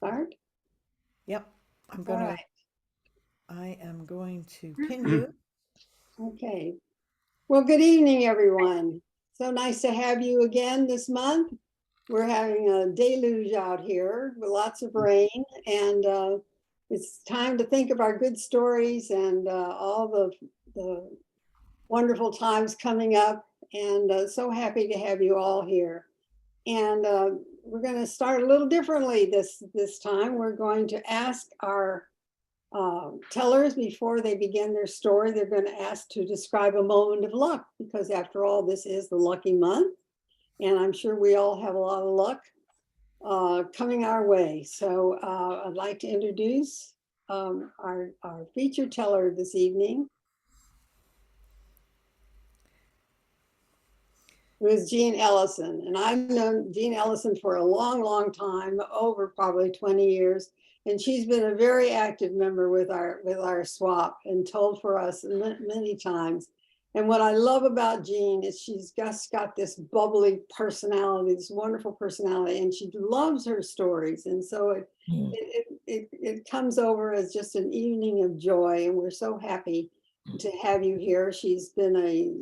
Start. Yep, I'm All gonna, right. I am going to pin you. Okay. Well, good evening, everyone. So nice to have you again this month. We're having a deluge out here with lots of rain, and it's time to think of our good stories and all the wonderful times coming up. And so happy to have you all here. And we're going to start a little differently this time. We're going to ask our tellers before they begin their story. They're going to ask to describe a moment of luck because, after all, this is the lucky month, and I'm sure we all have a lot of luck coming our way. So I'd like to introduce our feature teller this evening. It was Jean Ellison, and I've known Jean Ellison for a long, long time, over probably 20 years, and she's been a very active member with our swap and told for us many times. And what I love about Jean is she's just got this bubbly personality, this wonderful personality, and she loves her stories. And so it comes over as just an evening of joy, and we're so happy to have you here. She's been a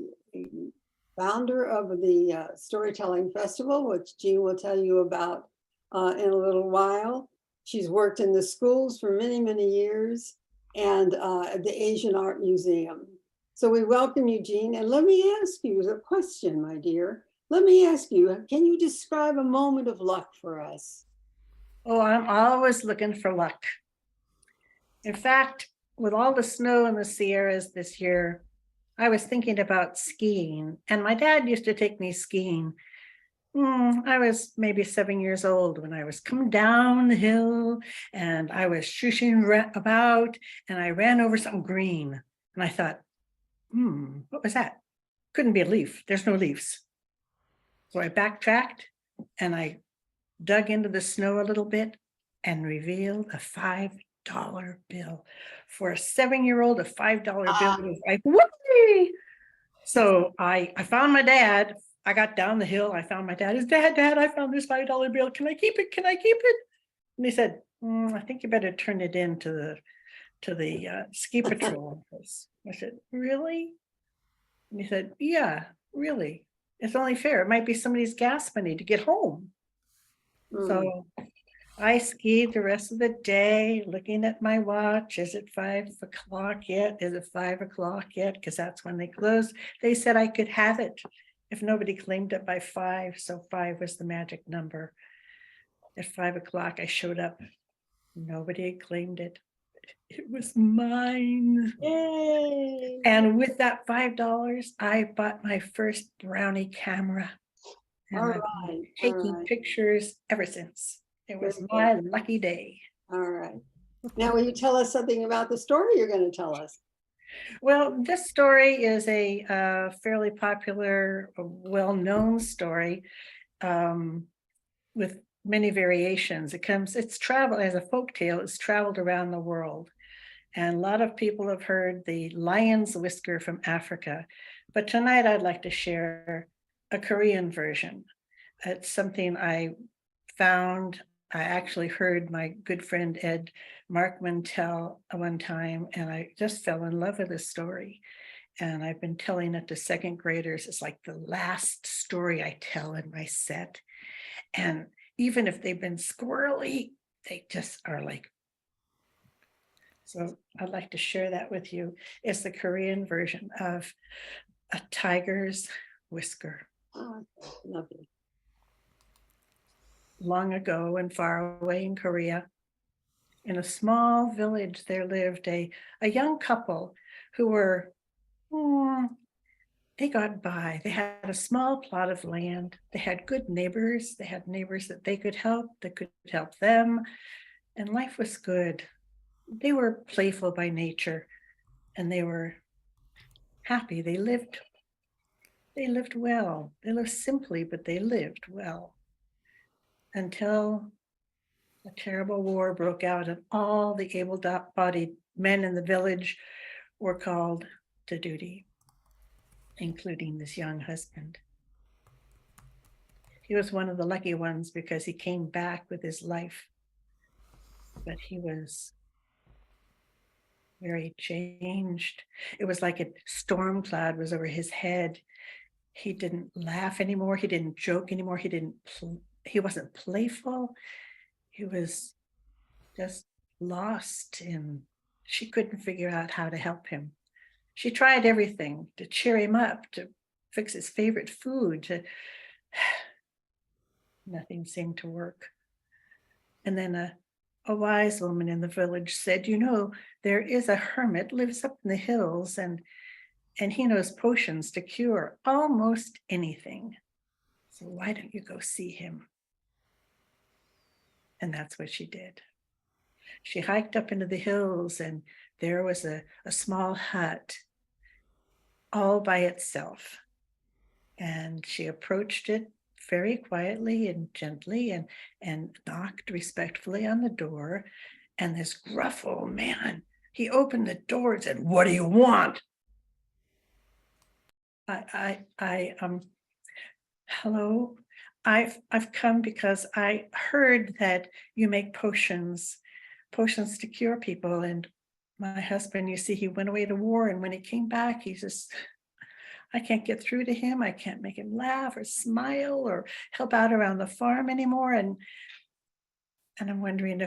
founder of the Storytelling Festival, which Jean will tell you about in a little while. She's worked in the schools for many, many years and at the Asian Art Museum. So we welcome you, Jean. And let me ask you a question, my dear. Let me ask you, can you describe a moment of luck for us? Oh, I'm always looking for luck. In fact, with all the snow in the Sierras this year, I was thinking about skiing, and my dad used to take me skiing. I was maybe 7 years old when I was coming down the hill and I was shushing about and I ran over something green. And I thought, what was that? Couldn't be a leaf. There's no leaves. So I backtracked and I dug into the snow a little bit and revealed a $5 bill. For a 7-year-old, a $5 bill was like, whoopee! So I found my dad. I got down the hill. I found my dad. His dad, I found this $5 bill. Can I keep it? Can I keep it? And he said, I think you better turn it in to the ski patrol. I said, really? And he said, yeah, really. It's only fair. It might be somebody's gas money to get home. So I skied the rest of the day looking at my watch. Is it 5 o'clock yet? Is it 5 o'clock yet? Because that's when they closed. They said I could have it if nobody claimed it by 5. So 5 was the magic number. At 5 o'clock, I showed up. Nobody had claimed it. It was mine. Yay! And with that $5, I bought my first brownie camera. And All I've been right. taking All right. pictures ever since. It was Good. my lucky day. All right. Now, will you tell us something about the story you're going to tell us? Well, this story is a fairly popular, well-known story with many variations. It's traveled as a folk tale. It's traveled around the world. And a lot of people have heard the lion's whisker from Africa. But tonight I'd like to share a Korean version. It's something I found. I actually heard my good friend Ed Markman tell one time, and I just fell in love with this story. And I've been telling it to second graders. It's like the last story I tell in my set. And even if they've been squirrely, they just are like. So I'd like to share that with you. It's the Korean version of A Tiger's Whisker. Oh, lovely. Long ago and far away in Korea, in a small village, there lived a young couple who were, they got by. They had a small plot of land. They had good neighbors. They had neighbors that they could help, that could help them. And life was good. They were playful by nature and they were happy. They lived well. They lived simply, but they lived well. Until a terrible war broke out and all the able-bodied men in the village were called to duty, including this young husband. He was one of the lucky ones because he came back with his life. but he was very changed. It was like a storm cloud was over his head. He didn't laugh anymore. He didn't joke anymore. He wasn't playful. He was just lost in, she couldn't figure out how to help him. She tried everything to cheer him up, to fix his favorite food, nothing seemed to work. And then a wise woman in the village said, you know, there is a hermit lives up in the hills, and he knows potions to cure almost anything. So why don't you go see him? And that's what she did. She hiked up into the hills, and there was a small hut all by itself. And she approached it very quietly and gently, and knocked respectfully on the door. And this gruff old man, he opened the door and said, "What do you want?" Hello, I've come because I heard that you make potions to cure people. And my husband, you see, he went away to war, and when he came back, I can't get through to him. I can't make him laugh or smile or help out around the farm anymore. And I'm wondering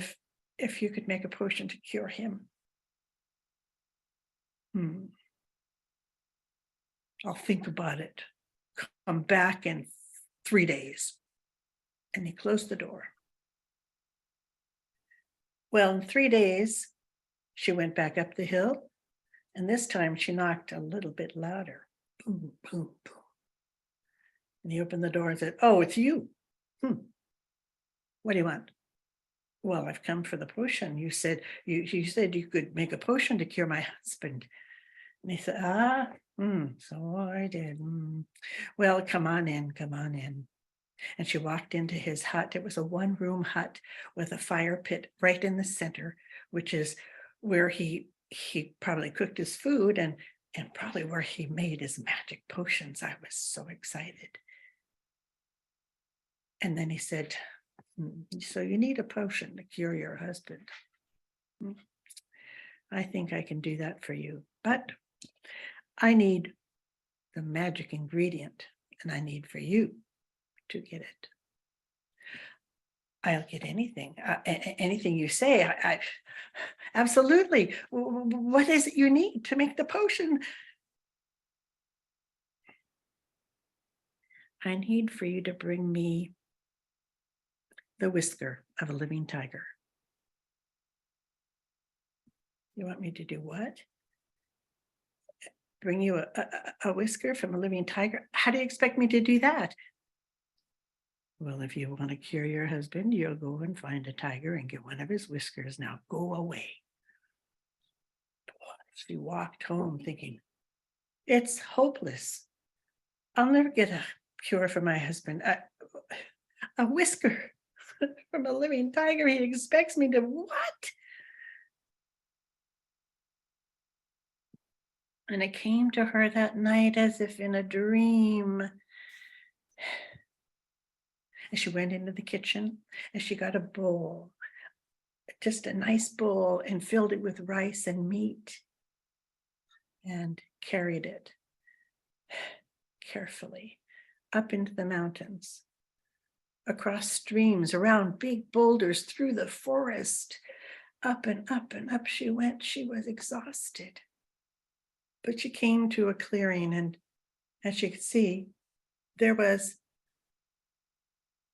if you could make a potion to cure him. I'll think about it. Come back in 3 days. And he closed the door. Well, in 3 days, she went back up the hill, and this time she knocked a little bit louder. Boom, boom, boom. And he opened the door and said, "Oh, it's you. What do you want?" "Well, I've come for the potion. You said you said you could make a potion to cure my husband." And he said, so I did. Well, come on in, come on in. And she walked into his hut. It was a one-room hut with a fire pit right in the center, which is where he probably cooked his food, and probably where he made his magic potions. I was so excited. And then he said, "So you need a potion to cure your husband. I think I can do that for you, but I need the magic ingredient, and I need for you to get it." "I'll get anything, anything you say. I absolutely. What is it you need to make the potion?" "I need for you to bring me the whisker of a living tiger." "You want me to do what?" "Bring you a whisker from a living tiger? How do you expect me to do that?" "Well, if you want to cure your husband, you'll go and find a tiger and get one of his whiskers. Now go away." She walked home thinking, it's hopeless. I'll never get a cure for my husband. A whisker from a living tiger. He expects me to what? And it came to her that night as if in a dream. And she went into the kitchen and she got a bowl, just a nice bowl, and filled it with rice and meat, and carried it carefully up into the mountains, across streams, around big boulders, through the forest. Up and up and up she went. She was exhausted. But she came to a clearing, and as she could see, there was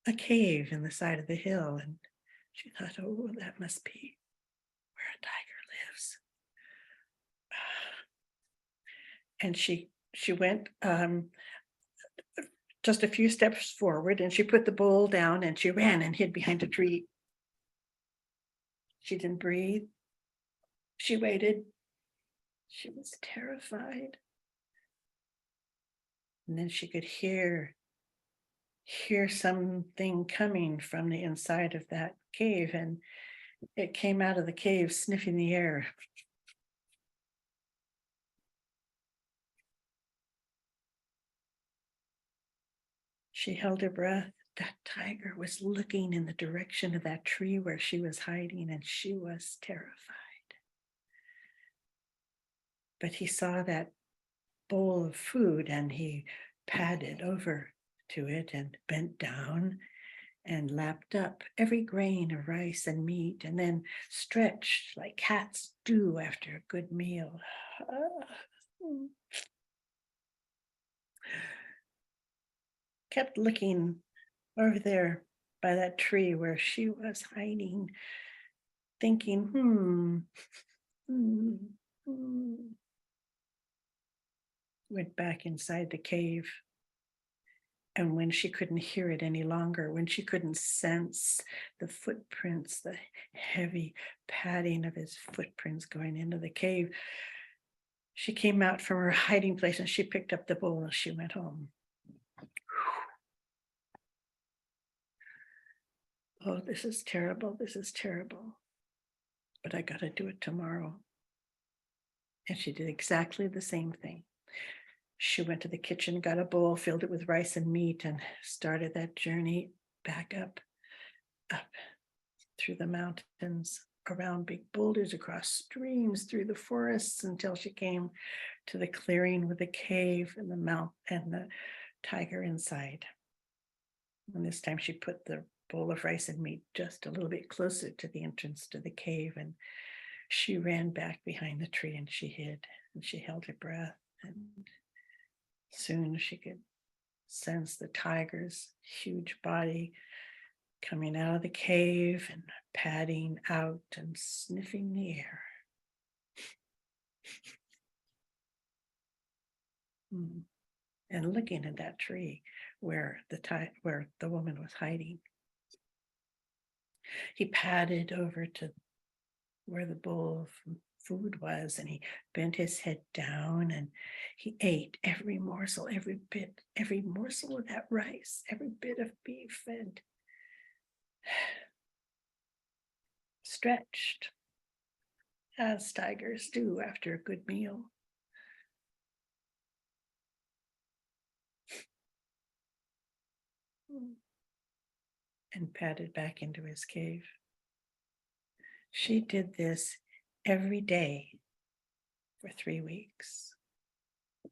a cave in the side of the hill. And she thought, oh, that must be where a tiger lives. And she went just a few steps forward, and she put the bowl down, and she ran and hid behind a tree. She didn't breathe. She waited. She was terrified. And then she could hear something coming from the inside of that cave, and it came out of the cave sniffing the air. She held her breath that tiger was looking in the direction of that tree where she was hiding, and she was terrified. But he saw that bowl of food and he padded over to it and bent down and lapped up every grain of rice and meat, and then stretched like cats do after a good meal. Kept looking over there by that tree where she was hiding, thinking, went back inside the cave. And when she couldn't hear it any longer, when she couldn't sense the footprints, the heavy padding of his footprints going into the cave, she came out from her hiding place and she picked up the bowl and she went home. Oh, this is terrible. This is terrible. But I got to do it tomorrow. And she did exactly the same thing. She went to the kitchen, got a bowl, filled it with rice and meat, and started that journey back up through the mountains, around big boulders, across streams, through the forests, until she came to the clearing with the cave and the mount and the tiger inside. And this time she put the bowl of rice and meat just a little bit closer to the entrance to the cave, and she ran back behind the tree and she hid, and she held her breath, and soon she could sense the tiger's huge body coming out of the cave and padding out and sniffing the air. And looking at that tree where the woman was hiding. He padded over to where the bowl of food was, and he bent his head down and he ate every morsel, every morsel of that rice, every bit of beef, and stretched as tigers do after a good meal. And padded back into his cave. She did this every day for 3 weeks,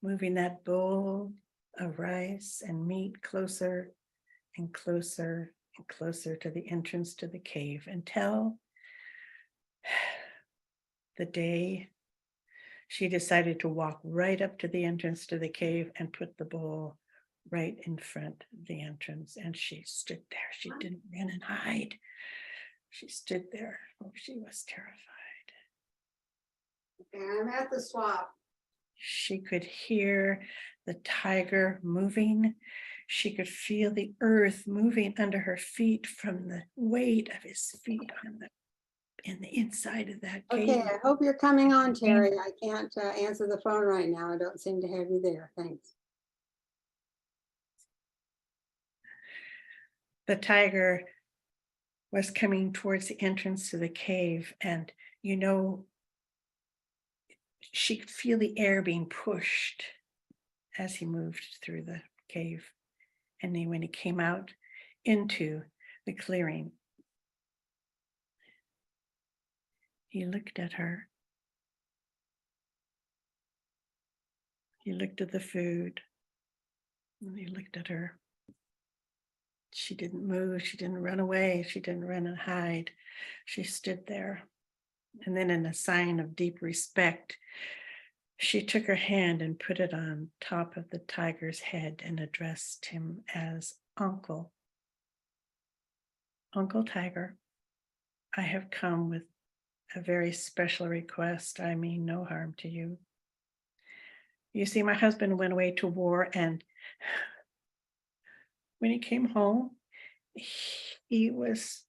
moving that bowl of rice and meat closer and closer and closer to the entrance to the cave, until the day she decided to walk right up to the entrance to the cave and put the bowl right in front of the entrance. And she stood there. She didn't run and hide. She stood there. Oh, she was terrified. Okay, I'm at the swap. She could hear the tiger moving. She could feel the earth moving under her feet from the weight of his feet in the inside of that cave. Okay, I hope you're coming on, Terry. I can't answer the phone right now. I don't seem to have you there. Thanks. The tiger was coming towards the entrance to the cave, and she could feel the air being pushed as he moved through the cave. And then when he came out into the clearing, he looked at her. He looked at the food, and he looked at her. She didn't move. She didn't run away. She didn't run and hide. She stood there. And then, in a sign of deep respect, she took her hand and put it on top of the tiger's head and addressed him as Uncle. Uncle Tiger, I have come with a very special request. I mean no harm to you. You see, my husband went away to war, and when he came home, he was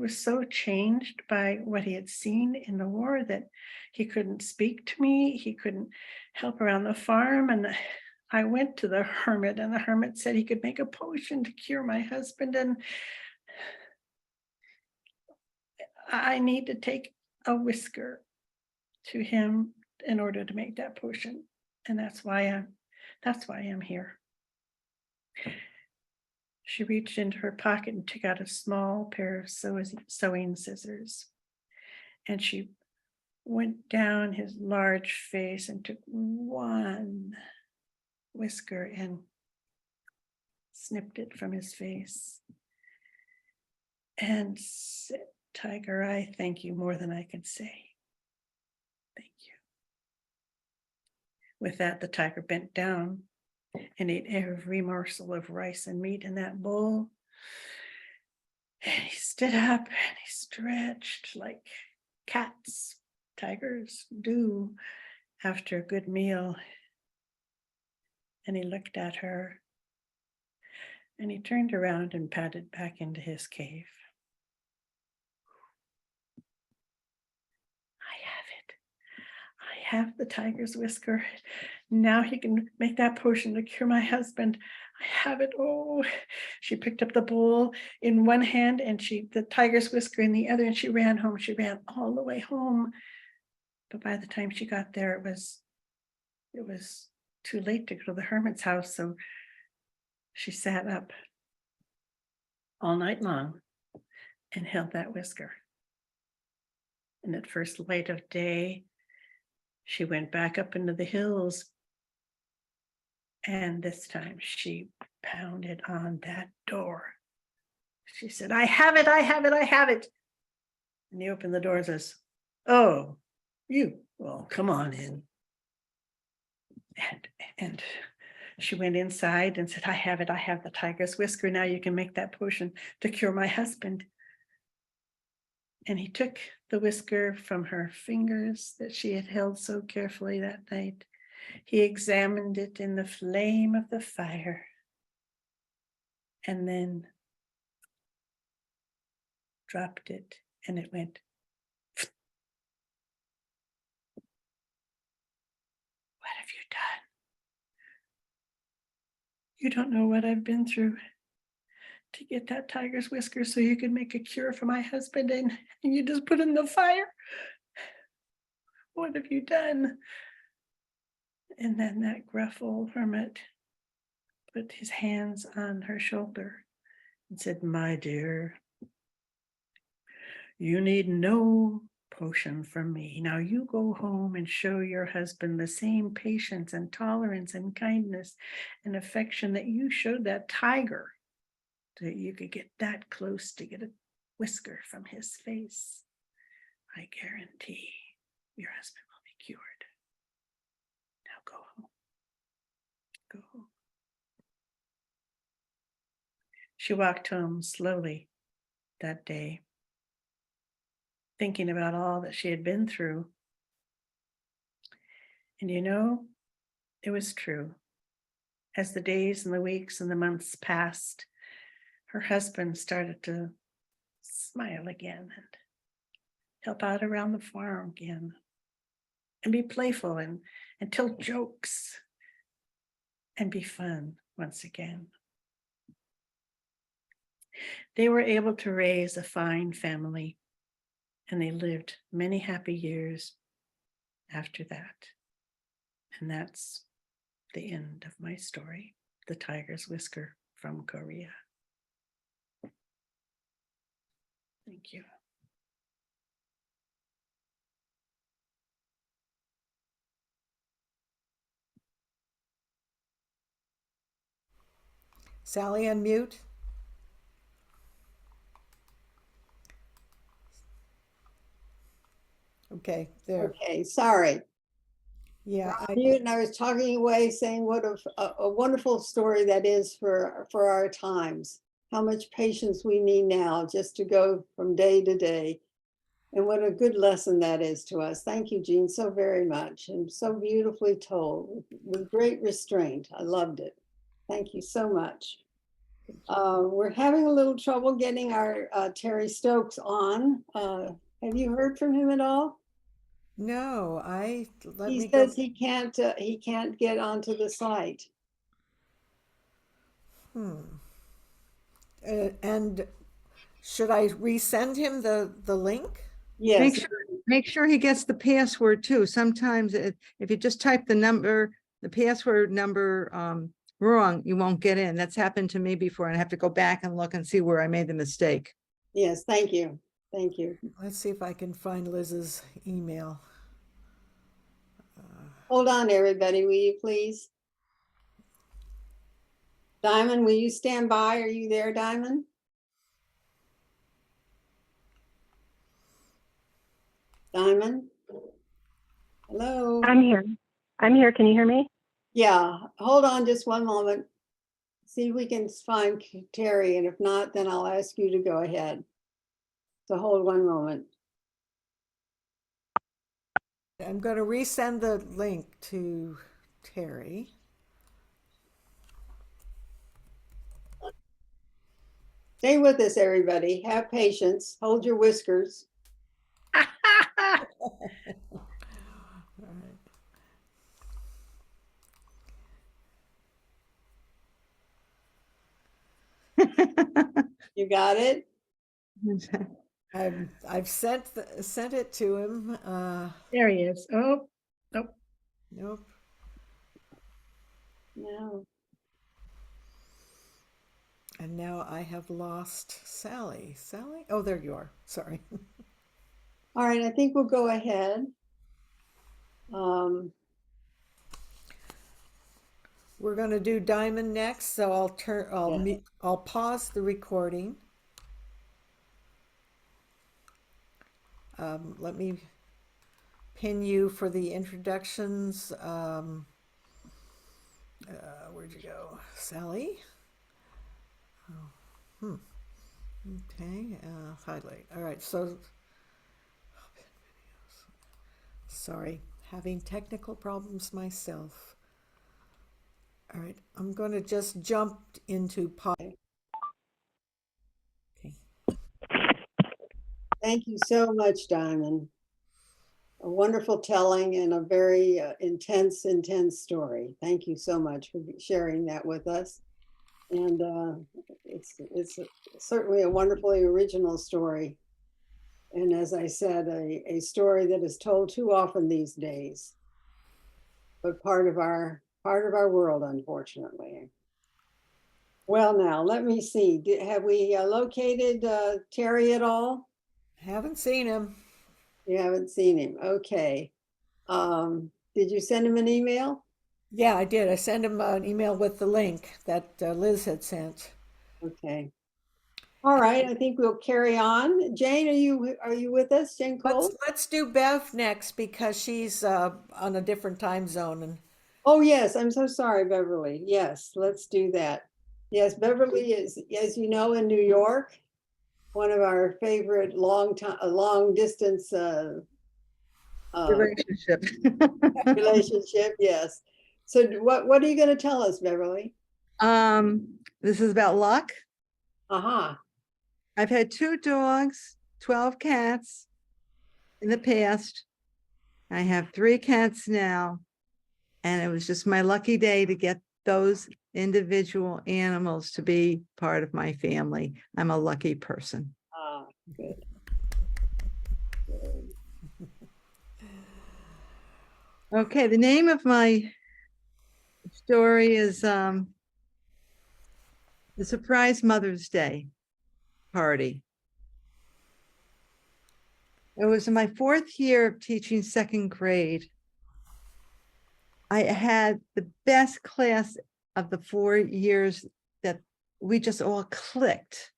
so changed by what he had seen in the war that he couldn't speak to me. He couldn't help around the farm. And I went to the hermit, and the hermit said he could make a potion to cure my husband. And I need to take a whisker to him in order to make that potion. And that's why I'm here. She reached into her pocket and took out a small pair of sewing scissors. And she went down his large face and took one whisker and snipped it from his face. And said, "Tiger, I thank you more than I can say. Thank you." With that, the tiger bent down and ate every morsel of rice and meat in that bowl. And he stood up and he stretched like cats, tigers do after a good meal. And he looked at her and he turned around and padded back into his cave. I have the tiger's whisker. Now he can make that potion to cure my husband. I have it. Oh, she picked up the bowl in one hand and the tiger's whisker in the other, and she ran home. She ran all the way home. But by the time she got there, it was too late to go to the hermit's house. So she sat up all night long and held that whisker. And at first light of day, she went back up into the hills, and this time she pounded on that door. She said, "I have it, I have it, I have it." And he opened the door and says, "Oh, you, well, come on in." And she went inside and said, "I have it, I have the tiger's whisker. Now you can make that potion to cure my husband." And he took the whisker from her fingers that she had held so carefully that night. He examined it in the flame of the fire and then dropped it, and it went. "What have you done? You don't know what I've been through to get that tiger's whisker so you could make a cure for my husband, and you just put it in the fire. What have you done?" And then that gruff old hermit put his hands on her shoulder and said, "My dear, you need no potion from me. Now you go home and show your husband the same patience and tolerance and kindness and affection that you showed that tiger, so that you could get that close to get a whisker from his face. I guarantee your husband will be cured. Now go home. Go home." She walked home slowly that day, thinking about all that she had been through. And it was true. As the days and the weeks and the months passed, her husband started to smile again and help out around the farm again and be playful and tell jokes and be fun once again. They were able to raise a fine family, and they lived many happy years after that. And that's the end of my story, The Tiger's Whisker from Korea. Thank you. Sally, unmute. Okay, there. Okay, sorry. Yeah, And I was talking away saying what a wonderful story that is for our times. How much patience we need now just to go from day to day. And what a good lesson that is to us. Thank you, Jean, so very much. And so beautifully told with great restraint. I loved it. Thank you so much. We're having a little trouble getting our Terry Stokes on. Have you heard from him at all? no, let He me go. says he can't get onto the site. And should I resend him the link? Yes, Make sure he gets the password too. Sometimes if you just type the password number, wrong, you won't get in. That's happened to me before, and I have to go back and look and see where I made the mistake. Yes, thank you. Thank you. Let's see if I can find Liz's email. Hold on, everybody, will you please? Diamond, will you stand by? Are you there, Diamond? Diamond? Hello? I'm here. I'm here. Can you hear me? Yeah, hold on just one moment. See if we can find Terry, and if not, then I'll ask you to go ahead. So hold one moment. I'm going to resend the link to Terry. Stay with us, everybody. Have patience. Hold your whiskers. All right. You got it? I've sent it to him. There he is. Oh, nope. Nope. No. And now I have lost Sally. Sally? Oh, there you are. Sorry. All right, I think we'll go ahead. We're going to do Diamond next, so I'll pause the recording. Let me pin you for the introductions. Where'd you go, Sally? Oh, okay, highlight. All right, so sorry, having technical problems myself. All right, I'm going to just jump into Okay. Thank you so much, Diamond. A wonderful telling and a very intense story. Thank you so much for sharing that with us. And it's certainly a wonderfully original story. And as I said, a story that is told too often these days, but part of our world, unfortunately. Well, now let me see. Have we located Terry at all? Haven't seen him. You haven't seen him. Okay. Did you send him an email? Yeah, I did. I sent him an email with the link that Liz had sent. Okay. All right. I think we'll carry on. Jane, are you with us? Jane Cole? Let's do Bev next because she's on a different time zone. And Oh yes, I'm so sorry, Beverly. Yes, let's do that. Yes, Beverly is, as you know, in New York, one of our favorite long distance Relationship. relationship. Yes. So what are you going to tell us, Beverly? This is about luck. Aha. I've had 2 dogs, 12 cats in the past. I have 3 cats now. And it was just my lucky day to get those individual animals to be part of my family. I'm a lucky person. Ah, good. Okay, the name of my story is The Surprise Mother's Day Party. It was in my 4th year of teaching 2nd grade. I had the best class of the 4 years that we just all clicked.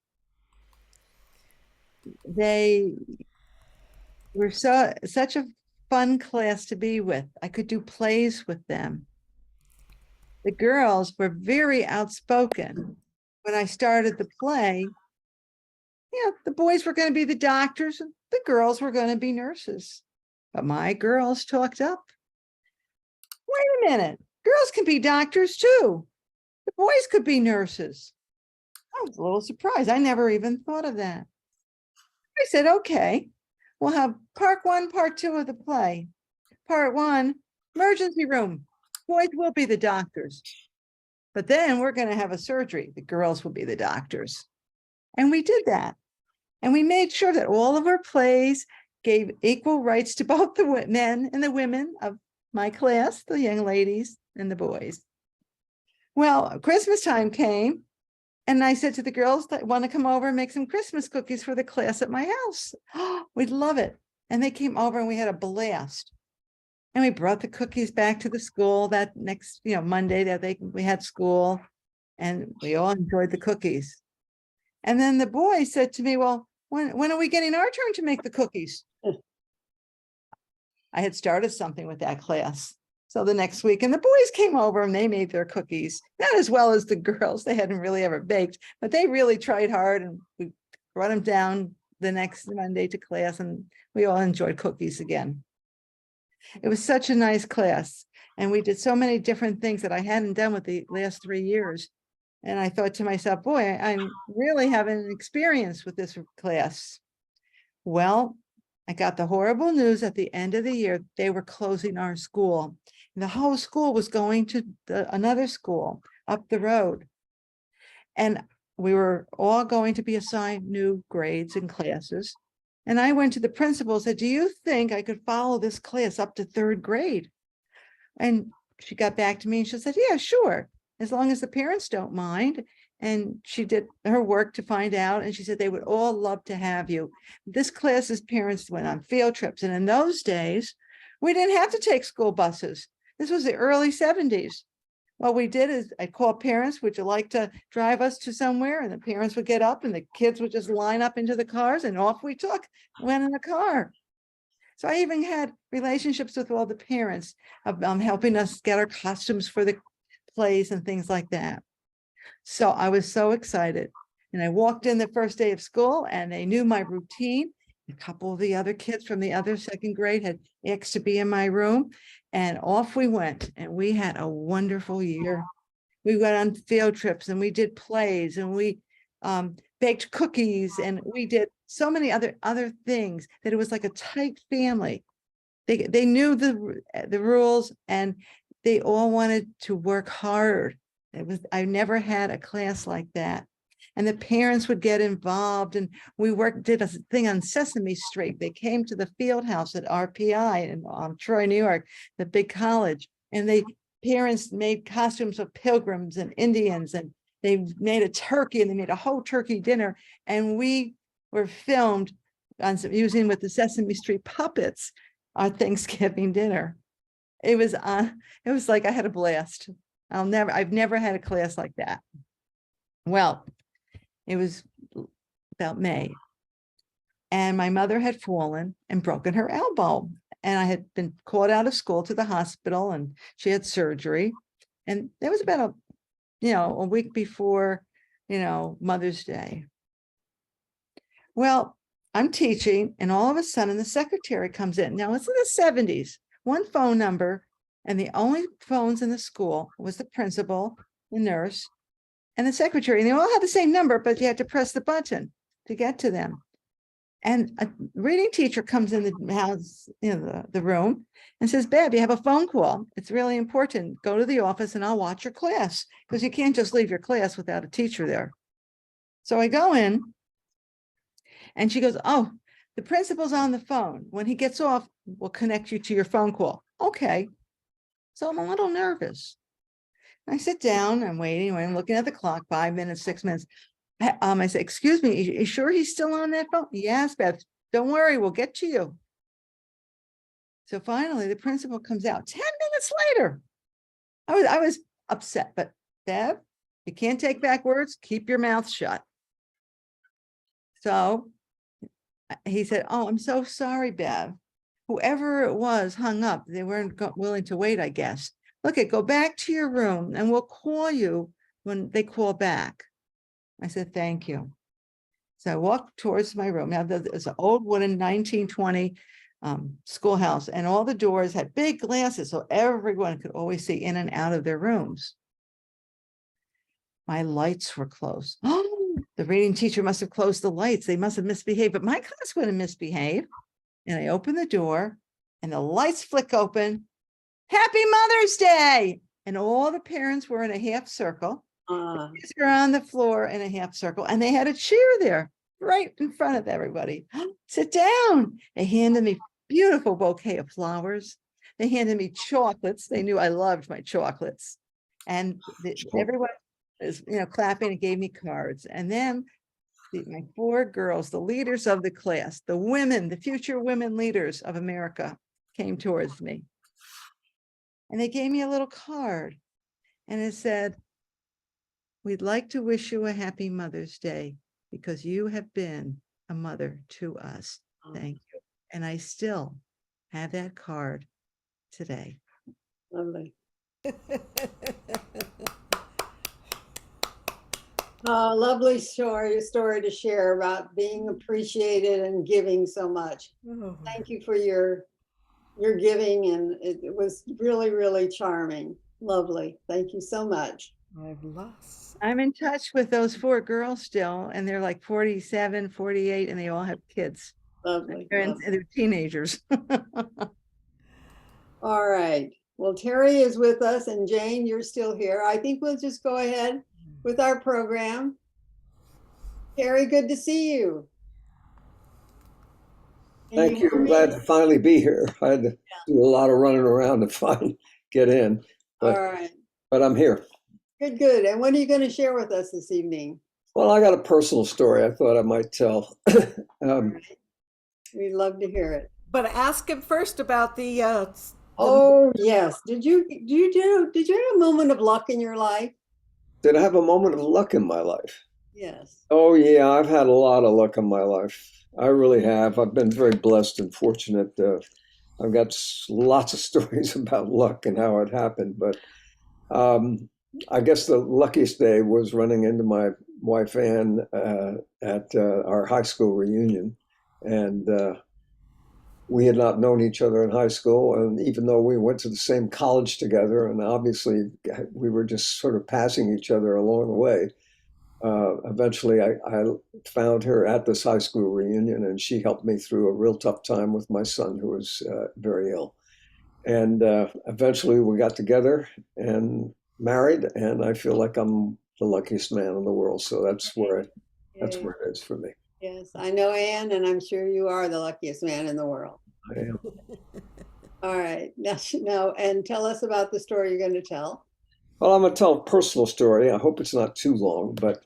They were such a fun class to be with. I could do plays with them. The girls were very outspoken. When I started the play, the boys were going to be the doctors and the girls were going to be nurses. But my girls talked up. Wait a minute, girls can be doctors too. The boys could be nurses. I was a little surprised. I never even thought of that. I said, okay, we'll have part 1, part 2 of the play. Part 1, emergency room. Boys will be the doctors. But then we're going to have a surgery. The girls will be the doctors. And we did that. And we made sure that all of our plays gave equal rights to both the men and the women of my class, the young ladies and the boys. Well, Christmas time came, and I said to the girls that want to come over and make some Christmas cookies for the class at my house. We'd love it. And they came over and we had a blast. And we brought the cookies back to the school that next, Monday that we had school, and we all enjoyed the cookies. And then the boy said to me, well, when are we getting our turn to make the cookies? I had started something with that class. So the next week, and the boys came over and they made their cookies, not as well as the girls. They hadn't really ever baked, but they really tried hard, and we brought them down the next Monday to class, and we all enjoyed cookies again. It was such a nice class, and we did so many different things that I hadn't done with the last 3 years. And I thought to myself, boy, I'm really having an experience with this class. Well, I got the horrible news at the end of the year, they were closing our school. And the whole school was going to another school up the road. And we were all going to be assigned new grades and classes. And I went to the principal and said, do you think I could follow this class up to 3rd grade? And she got back to me and she said, yeah, sure, as long as the parents don't mind. And she did her work to find out. And she said, they would all love to have you. This class's parents went on field trips. And in those days, we didn't have to take school buses. This was the early 70s. What we did is I called parents, would you like to drive us to somewhere? And the parents would get up and the kids would just line up into the cars, and off we went in the car. So I even had relationships with all the parents of helping us get our costumes for the plays and things like that. So I was so excited. And I walked in the first day of school and they knew my routine. A couple of the other kids from the other 2nd grade had asked to be in my room, and off we went, and we had a wonderful year. We went on field trips and we did plays, and we baked cookies, and we did so many other things that it was like a tight family. They knew the rules, and they all wanted to work hard. I never had a class like that. And the parents would get involved, and we did a thing on Sesame Street. They came to the field house at RPI in Troy, New York, the big college, and parents made costumes of pilgrims and Indians, and they made a turkey, and they made a whole turkey dinner. And we were filmed using with the Sesame Street puppets our Thanksgiving dinner. It was like I had a blast. I've never had a class like that. Well, it was about May, and my mother had fallen and broken her elbow, and I had been called out of school to the hospital, and she had surgery, and it was about a week before, Mother's Day. Well, I'm teaching, and all of a sudden the secretary comes in. Now it's in the 70s, one phone number, and the only phones in the school was the principal, the nurse, and the secretary, and they all had the same number, but you had to press the button to get to them. And a reading teacher comes in the house, the room, and says, Bev, you have a phone call. It's really important. Go to the office and I'll watch your class, because you can't just leave your class without a teacher there. So I go in, and she goes, oh, the principal's on the phone. When he gets off, we'll connect you to your phone call. Okay. So I'm a little nervous. I sit down, I'm waiting, I'm looking at the clock, 5 minutes, 6 minutes. I say, excuse me, you sure he's still on that phone? Yes, Beth, don't worry, we'll get to you. So finally the principal comes out 10 minutes later. I was upset, but Bev, you can't take back words, keep your mouth shut. So he said, oh, I'm so sorry, Bev. Whoever it was hung up. They weren't willing to wait, I guess. Look, go back to your room and we'll call you when they call back. I said, thank you. So I walked towards my room. Now, there's an old wooden 1920 schoolhouse, and all the doors had big glasses, so everyone could always see in and out of their rooms. My lights were closed. Oh, the reading teacher must have closed the lights. They must have misbehaved, but my class wouldn't misbehave. And I opened the door, and the lights flick open. Happy Mother's Day! And all the parents were in a half circle. Kids were on the floor in a half circle, and they had a chair there right in front of everybody. Sit down. They handed me beautiful bouquet of flowers. They handed me chocolates. They knew I loved my chocolates. And Sure. everyone is, clapping and gave me cards. And then my 4 girls, the leaders of the class, the women, the future women leaders of America, came towards me. And they gave me a little card. And it said, "We'd like to wish you a happy Mother's Day because you have been a mother to us. Thank you." And I still have that card today. Lovely. Lovely story to share about being appreciated and giving so much. Oh, Thank you for your giving, and it was really, really charming. Lovely. Thank you so much. I've lost. I'm in touch with those 4 girls still, and they're like 47, 48, and they all have kids. Lovely. They're lovely. they're teenagers. All right. Well, Terry is with us, and Jane, you're still here. I think we'll just go ahead with our program. Terry, good to see you. Can Thank you. hear I'm me? glad to finally be here. I had to do a lot of running around to get in, All but right. I'm here. Good, good. And what are you going to share with us this evening? Well, I got a personal story I thought I might tell. All right. We'd love to hear it. But ask him first about the Oh, yes. Did you have a moment of luck in your life? Did I have a moment of luck in my life? Yes. Oh, yeah, I've had a lot of luck in my life. I really have. I've been very blessed and fortunate. I've got lots of stories about luck and how it happened, but I guess the luckiest day was running into my wife Ann at our high school reunion, and we had not known each other in high school, and even though we went to the same college together, and obviously we were just sort of passing each other along the way. Eventually, I found her at this high school reunion, and she helped me through a real tough time with my son, who was very ill. And eventually, we got together and married, and I feel like I'm the luckiest man in the world. So that's where it is for me. Yes, I know Anne, and I'm sure you are the luckiest man in the world. I am. All right. Now, and tell us about the story you're going to tell. Well, I'm going to tell a personal story. I hope it's not too long, but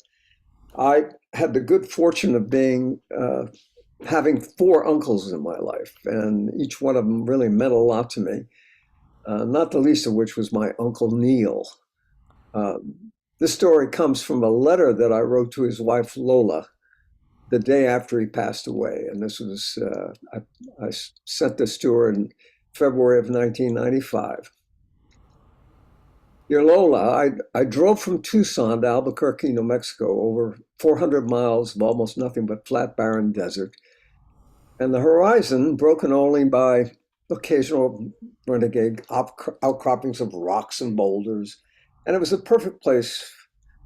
I had the good fortune of having 4 uncles in my life, and each one of them really meant a lot to me. Not the least of which was my Uncle Neil. This story comes from a letter that I wrote to his wife Lola the day after he passed away, and this was I sent this to her in February of 1995. Dear Lola, I drove from Tucson to Albuquerque, New Mexico, over 400 miles of almost nothing but flat, barren desert, and the horizon broken only by occasional renegade outcroppings of rocks and boulders. And it was a perfect place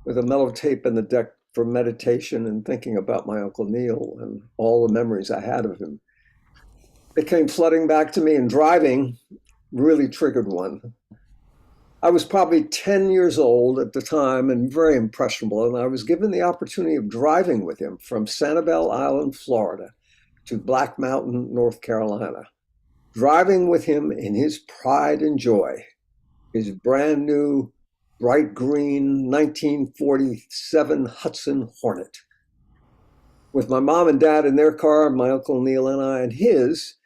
with a mellow tape in the deck for meditation and thinking about my Uncle Neil and all the memories I had of him. It came flooding back to me, and driving really triggered one. I was probably 10 years old at the time and very impressionable, and I was given the opportunity of driving with him from Sanibel Island, Florida, to Black Mountain, North Carolina. Driving with him in his pride and joy, his brand new bright green 1947 Hudson Hornet. With my mom and dad in their car, my Uncle Neil and I in his,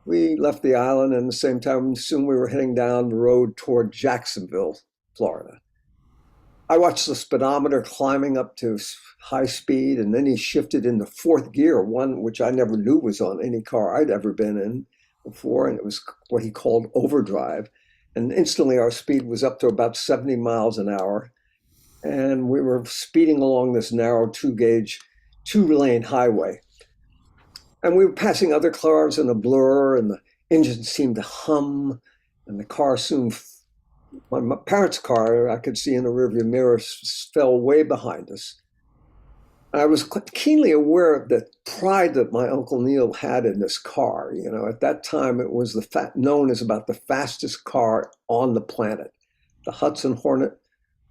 we left the island, and at the same time, soon we were heading down the road toward Jacksonville, Florida. I watched the speedometer climbing up to high speed, and then he shifted into 4th gear, one which I never knew was on any car I'd ever been in before, and it was what he called overdrive. And instantly our speed was up to about 70 miles an hour, and we were speeding along this narrow 2-gauge, 2-lane highway. And we were passing other cars in a blur, and the engine seemed to hum, and the car soon, my parents' car, I could see in the rearview mirror, fell way behind us. I was keenly aware of the pride that my Uncle Neil had in this car. You know, at that time, it was known as about the fastest car on the planet. The Hudson Hornet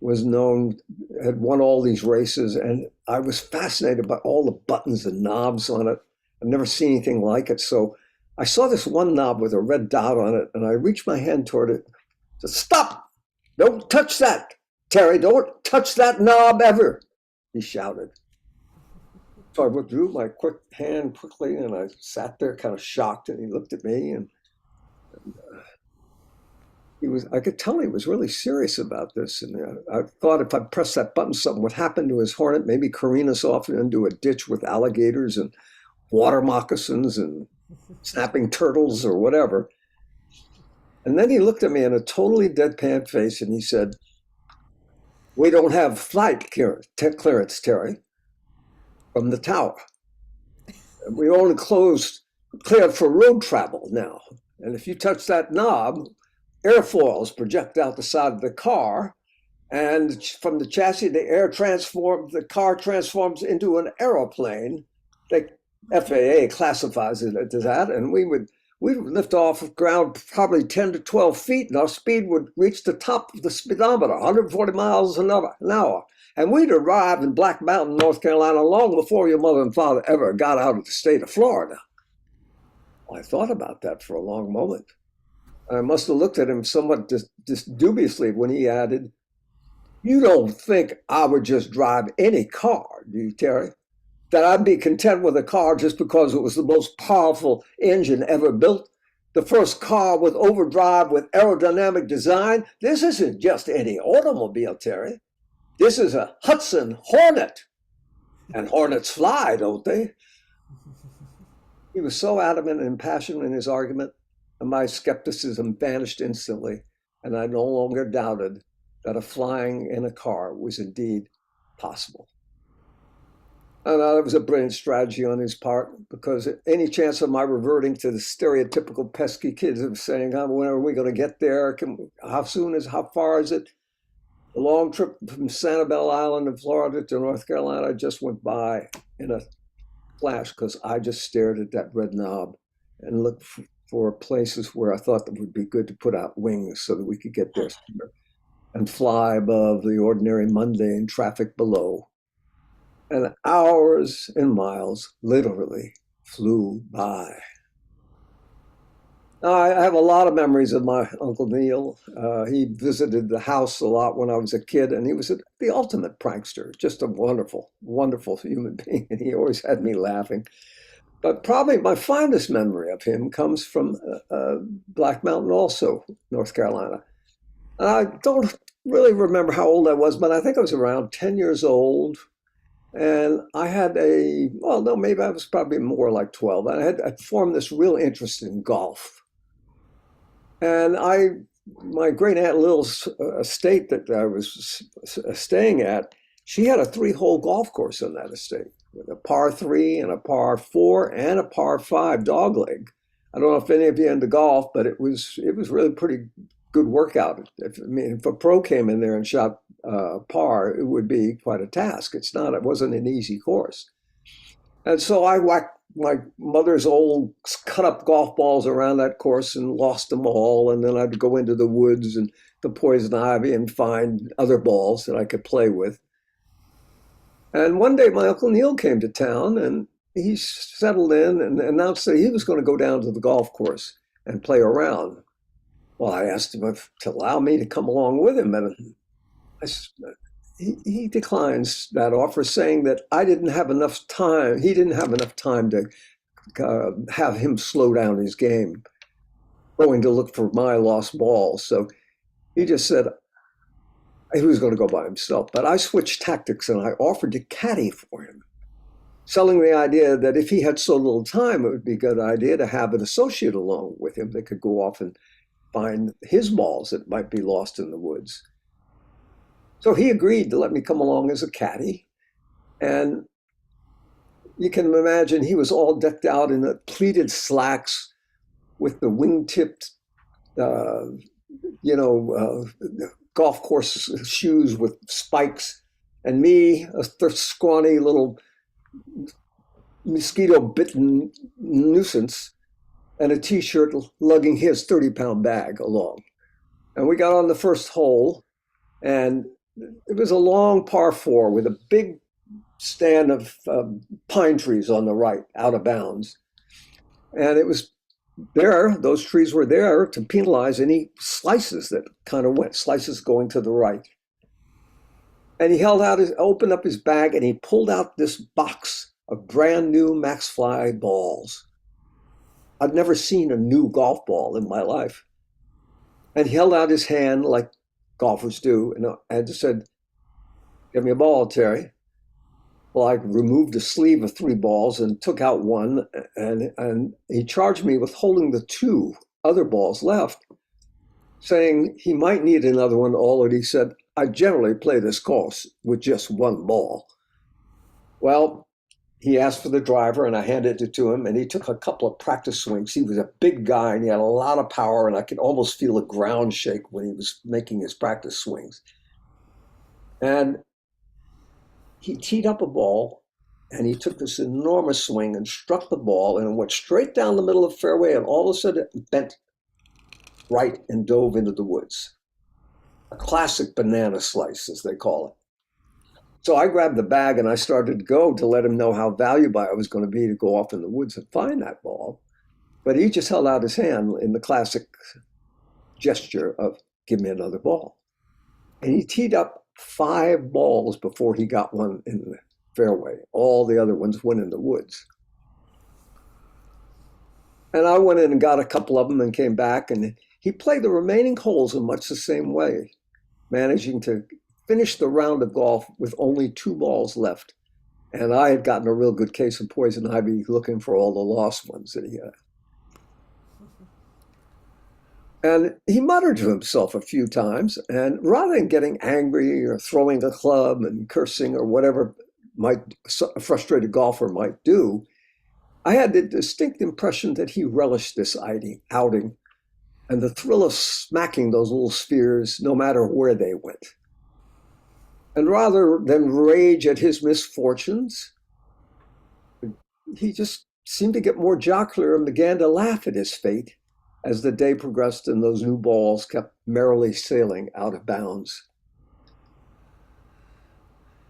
had won all these races, and I was fascinated by all the buttons and knobs on it. I've never seen anything like it. So I saw this one knob with a red dot on it, and I reached my hand toward it. Said, "Stop!" Don't touch that, Terry. Don't touch that knob ever, he shouted. So I withdrew my quick hand quickly, and I sat there kind of shocked, and he looked at me, and I could tell he was really serious about this. And I thought if I pressed that button, something would happen to his Hornet, maybe careen us off into a ditch with alligators and water moccasins and snapping turtles or whatever. And then he looked at me in a totally deadpan face and he said, "We don't have flight clearance, Terry, from the tower. We only cleared for road travel now. And if you touch that knob, airfoils project out the side of the car, and from the chassis, the car transforms into an aeroplane. The FAA classifies it as that, and we would lift off the ground probably 10 to 12 feet, and our speed would reach the top of the speedometer, 140 miles an hour. And we'd arrive in Black Mountain, North Carolina, long before your mother and father ever got out of the state of Florida." Well, I thought about that for a long moment. I must have looked at him somewhat dubiously when he added, "You don't think I would just drive any car, do you, Terry? That I'd be content with a car just because it was the most powerful engine ever built? The first car with overdrive with aerodynamic design? This isn't just any automobile, Terry. This is a Hudson Hornet. And Hornets fly, don't they?" He was so adamant and impassioned in his argument, and my skepticism vanished instantly, and I no longer doubted that a flying in a car was indeed possible. And that was a brilliant strategy on his part, because any chance of my reverting to the stereotypical pesky kids of saying, "When are we going to get there? How far is it?" The long trip from Sanibel Island in Florida to North Carolina just went by in a flash, because I just stared at that red knob and looked for places where I thought that would be good to put out wings so that we could get there sooner and fly above the ordinary mundane traffic below. And hours and miles literally flew by. Now, I have a lot of memories of my Uncle Neil. He visited the house a lot when I was a kid, and he was the ultimate prankster, just a wonderful, wonderful human being, and he always had me laughing. But probably my fondest memory of him comes from Black Mountain also, North Carolina. And I don't really remember how old I was, but I think I was around 10 years old. And I had maybe I was probably more like 12. I'd formed this real interest in golf. And my great aunt Lil's estate that I was staying at, she had a 3-hole golf course on that estate with a par 3 and a par 4 and a par 5 dogleg. I don't know if any of you into golf, but it was really pretty good workout. If a pro came in there and shot par, it would be quite a task. It wasn't an easy course. And so I whacked my mother's old cut-up golf balls around that course and lost them all. And then I'd go into the woods and the poison ivy and find other balls that I could play with. And one day my Uncle Neil came to town, and he settled in and announced that he was going to go down to the golf course and play around. Well, I asked him to allow me to come along with him, and he declines that offer, saying that I didn't have enough time. He didn't have enough time to have him slow down his game, going to look for my lost balls. So he just said he was going to go by himself. But I switched tactics, and I offered to caddy for him, selling the idea that if he had so little time, it would be a good idea to have an associate along with him that could go off and find his balls that might be lost in the woods. So he agreed to let me come along as a caddy. And you can imagine he was all decked out in the pleated slacks with the wing-tipped, golf course shoes with spikes. And me, a scrawny little mosquito-bitten nuisance, and a T-shirt lugging his 30-pound bag along. And we got on the first hole, and it was a long par 4 with a big stand of pine trees on the right, out of bounds. And it was those trees were there to penalize any slices that kind of went, slices going to the right. And he opened up his bag and he pulled out this box of brand new Max Fly balls. I'd never seen a new golf ball in my life. And he held out his hand like golfers do and said, "Give me a ball, Terry." Well, I removed the sleeve of 3 balls and took out one, and he charged me with holding the 2 other balls left, saying he might need another one. All that he said, "I generally play this course with just 1 ball." Well, he asked for the driver, and I handed it to him, and he took a couple of practice swings. He was a big guy, and he had a lot of power, and I could almost feel the ground shake when he was making his practice swings. And he teed up a ball, and he took this enormous swing and struck the ball, and it went straight down the middle of the fairway, and all of a sudden it bent right and dove into the woods. A classic banana slice, as they call it. So I grabbed the bag and I started to go to let him know how valuable I was going to be to go off in the woods and find that ball. But he just held out his hand in the classic gesture of, "Give me another ball." And he teed up 5 balls before he got one in the fairway. All the other ones went in the woods. And I went in and got a couple of them and came back, and he played the remaining holes in much the same way, managing to finish the round of golf with only 2 balls left. And I had gotten a real good case of poison ivy looking for all the lost ones that he had. And he muttered to himself a few times, and rather than getting angry or throwing a club and cursing or whatever a frustrated golfer might do, I had the distinct impression that he relished this outing and the thrill of smacking those little spheres no matter where they went. And rather than rage at his misfortunes, he just seemed to get more jocular and began to laugh at his fate as the day progressed and those new balls kept merrily sailing out of bounds.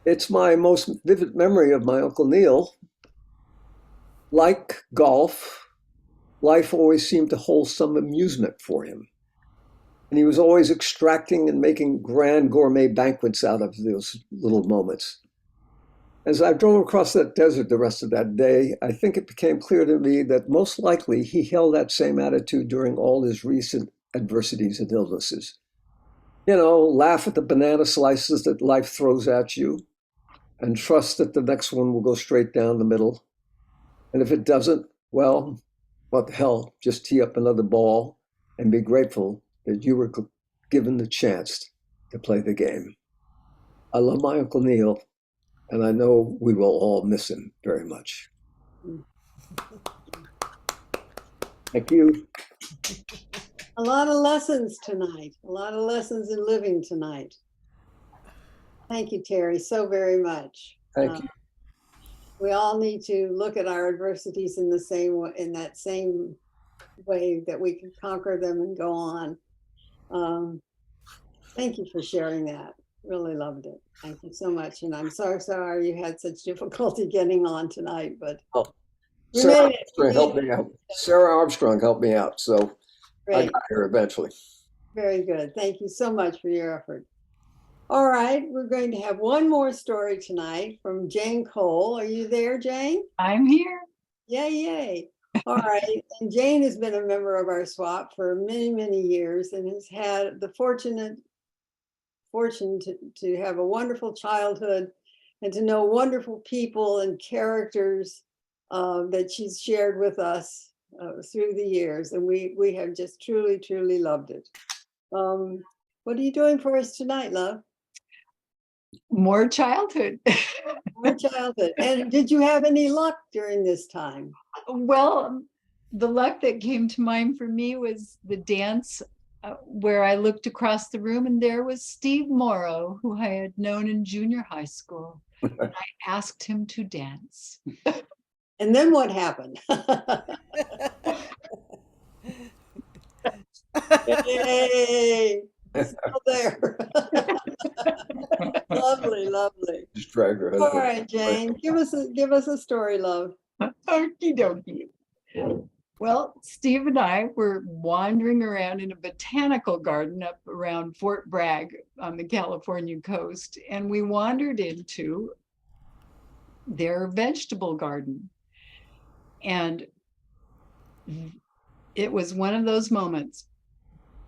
It's my most vivid memory of my Uncle Neil. Like golf, life always seemed to hold some amusement for him. And he was always extracting and making grand gourmet banquets out of those little moments. As I drove across that desert the rest of that day, I think it became clear to me that most likely he held that same attitude during all his recent adversities and illnesses. Laugh at the banana slices that life throws at you and trust that the next one will go straight down the middle. And if it doesn't, well, what the hell, just tee up another ball and be grateful that you were given the chance to play the game. I love my Uncle Neil, and I know we will all miss him very much. Thank you. A lot of lessons tonight, a lot of lessons in living tonight. Thank you, Terry, so very much. Thank you. We all need to look at our adversities in that same way that we can conquer them and go on. Thank you for sharing that. Really loved it. Thank you so much. And I'm so sorry you had such difficulty getting on tonight, but Sarah Armstrong helped me out. Sarah Armstrong helped me out, so great. I got here eventually. Very good. Thank you so much for your effort. All right, we're going to have one more story tonight from Jane Cole. Are you there, Jane? I'm here. Yay, yay. All right. And Jane has been a member of our swap for many, many years and has had the fortune to have a wonderful childhood and to know wonderful people and characters that she's shared with us through the years. And we have just truly, truly loved it. What are you doing for us tonight, love? More childhood. More childhood. And did you have any luck during this time? Well, the luck that came to mind for me was the dance where I looked across the room and there was Steve Morrow, who I had known in junior high school. And I asked him to dance. And then what happened? Yay! Still there. Lovely, lovely. Just drag her All right, Jane, give us a story, love. Okie dokie. Well, Steve and I were wandering around in a botanical garden up around Fort Bragg on the California coast, and we wandered into their vegetable garden. And it was one of those moments,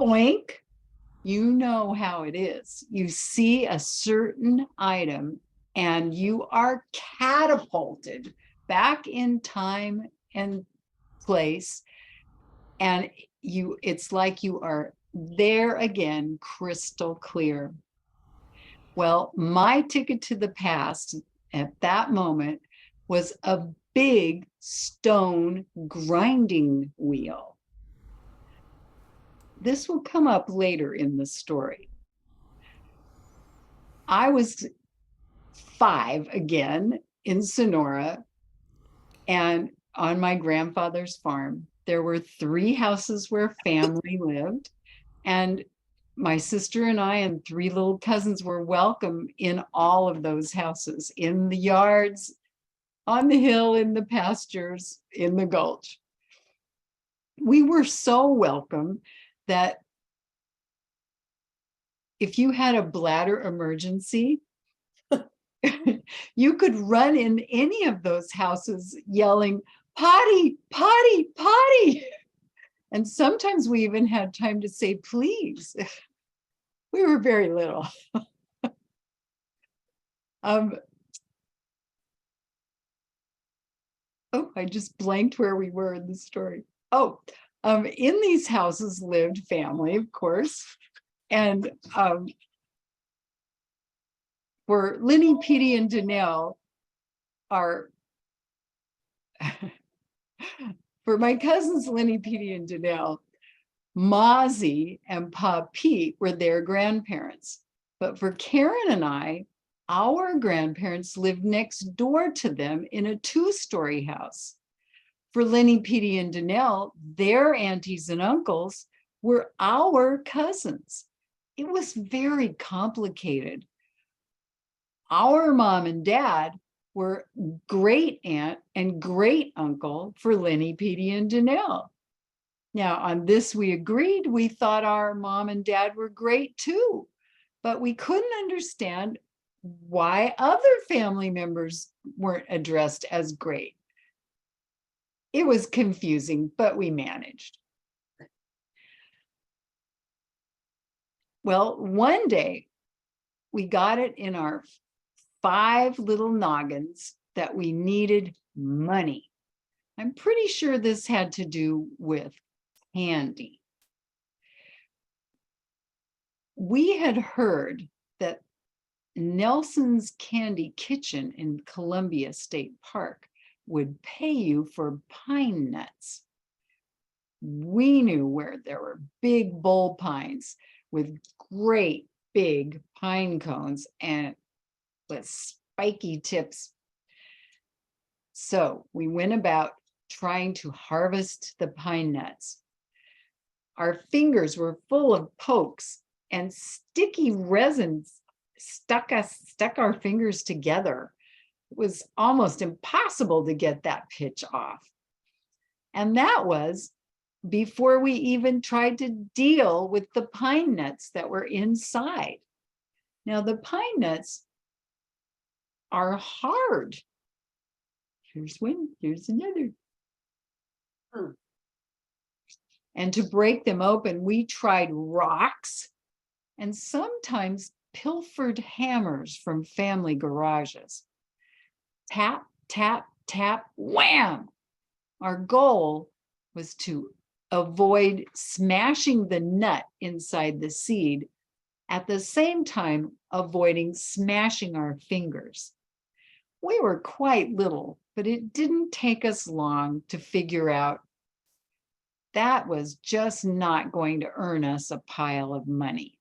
boink, you know how it is. You see a certain item and you are catapulted back in time and place, and it's like you are there again, crystal clear. Well, my ticket to the past at that moment was a big stone grinding wheel. This will come up later in the story. I was 5 again in Sonora, and on my grandfather's farm. There were 3 houses where family lived, and my sister and I and 3 little cousins were welcome in all of those houses, in the yards, on the hill, in the pastures, in the gulch. We were so welcome that if you had a bladder emergency, you could run in any of those houses yelling, potty, potty, potty. And sometimes we even had time to say, please. We were very little. Oh, I just blanked where we were in the story. Oh, in these houses lived family, of course. And for Linny, Petey, and Danelle, for my cousins Linny, Petey, and Danelle, Mozzie and Pa Pete were their grandparents. But for Karen and I, our grandparents lived next door to them in a 2-story house. For Linny, Petey, and Danelle, their aunties and uncles were our cousins. It was very complicated. Our mom and dad were great aunt and great uncle for Linny, Petey, and Danelle. Now, on this we agreed. We thought our mom and dad were great too, but we couldn't understand why other family members weren't addressed as great. It was confusing, but we managed. Well, one day we got it in our 5 little noggins that we needed money. I'm pretty sure this had to do with candy. We had heard that Nelson's Candy Kitchen in Columbia State Park would pay you for pine nuts. We knew where there were big bull pines with great big pine cones and with spiky tips. So we went about trying to harvest the pine nuts. Our fingers were full of pokes, and sticky resins stuck our fingers together. It was almost impossible to get that pitch off. And that was before we even tried to deal with the pine nuts that were inside. Now, the pine nuts are hard. Here's one, here's another. And to break them open, we tried rocks and sometimes pilfered hammers from family garages. Tap, tap, tap, wham! Our goal was to avoid smashing the nut inside the seed, at the same time avoiding smashing our fingers. We were quite little, but it didn't take us long to figure out that was just not going to earn us a pile of money.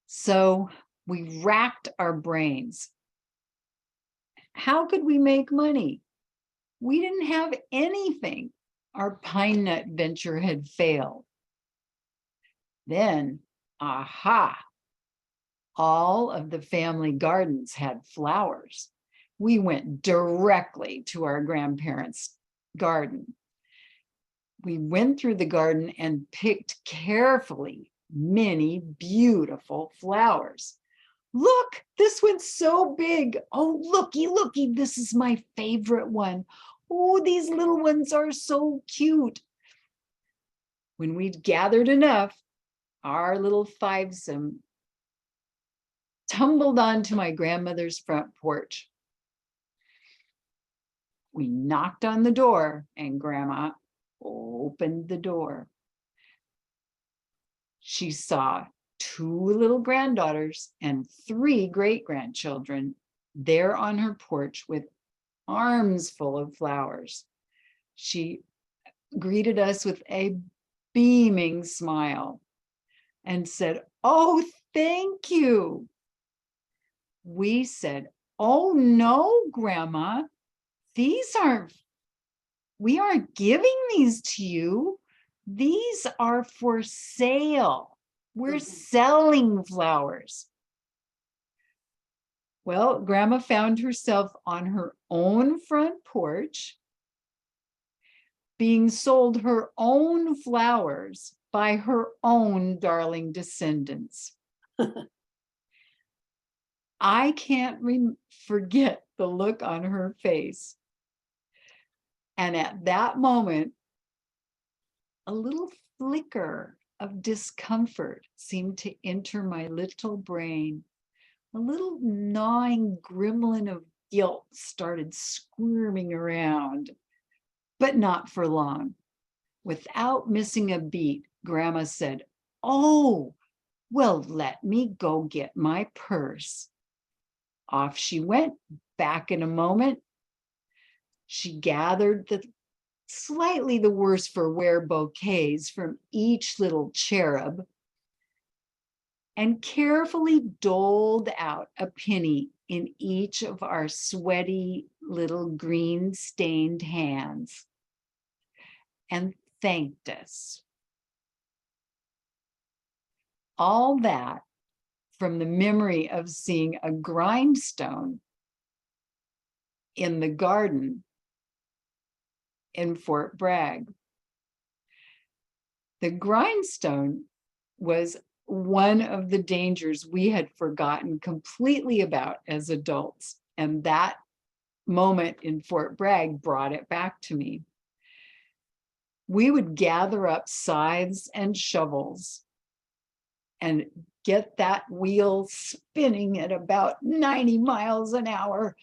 So we racked our brains. How could we make money? We didn't have anything. Our pine nut venture had failed. Then, aha, all of the family gardens had flowers. We went directly to our grandparents' garden. We went through the garden and picked carefully many beautiful flowers. Look, this one's so big. Oh, looky, this is my favorite one. Oh, these little ones are so cute. When we'd gathered enough, our little fivesome tumbled onto my grandmother's front porch. We knocked on the door and Grandma opened the door. She saw 2 little granddaughters and 3 great-grandchildren there on her porch with arms full of flowers. She greeted us with a beaming smile and said, "Oh, thank you." We said, "Oh no, Grandma, we aren't giving these to you. These are for sale. We're selling flowers." Well, Grandma found herself on her own front porch, being sold her own flowers by her own darling descendants. I can't forget the look on her face. And at that moment, a little flicker of discomfort seemed to enter my little brain. A little gnawing gremlin of guilt started squirming around, but not for long. Without missing a beat, Grandma said, "Oh, well, let me go get my purse." Off she went, back in a moment. She gathered slightly the worse for wear bouquets from each little cherub and carefully doled out a penny in each of our sweaty little green stained hands and thanked us. All that from the memory of seeing a grindstone in the garden in Fort Bragg. The grindstone was one of the dangers we had forgotten completely about as adults, and that moment in Fort Bragg brought it back to me. We would gather up scythes and shovels and get that wheel spinning at about 90 miles an hour,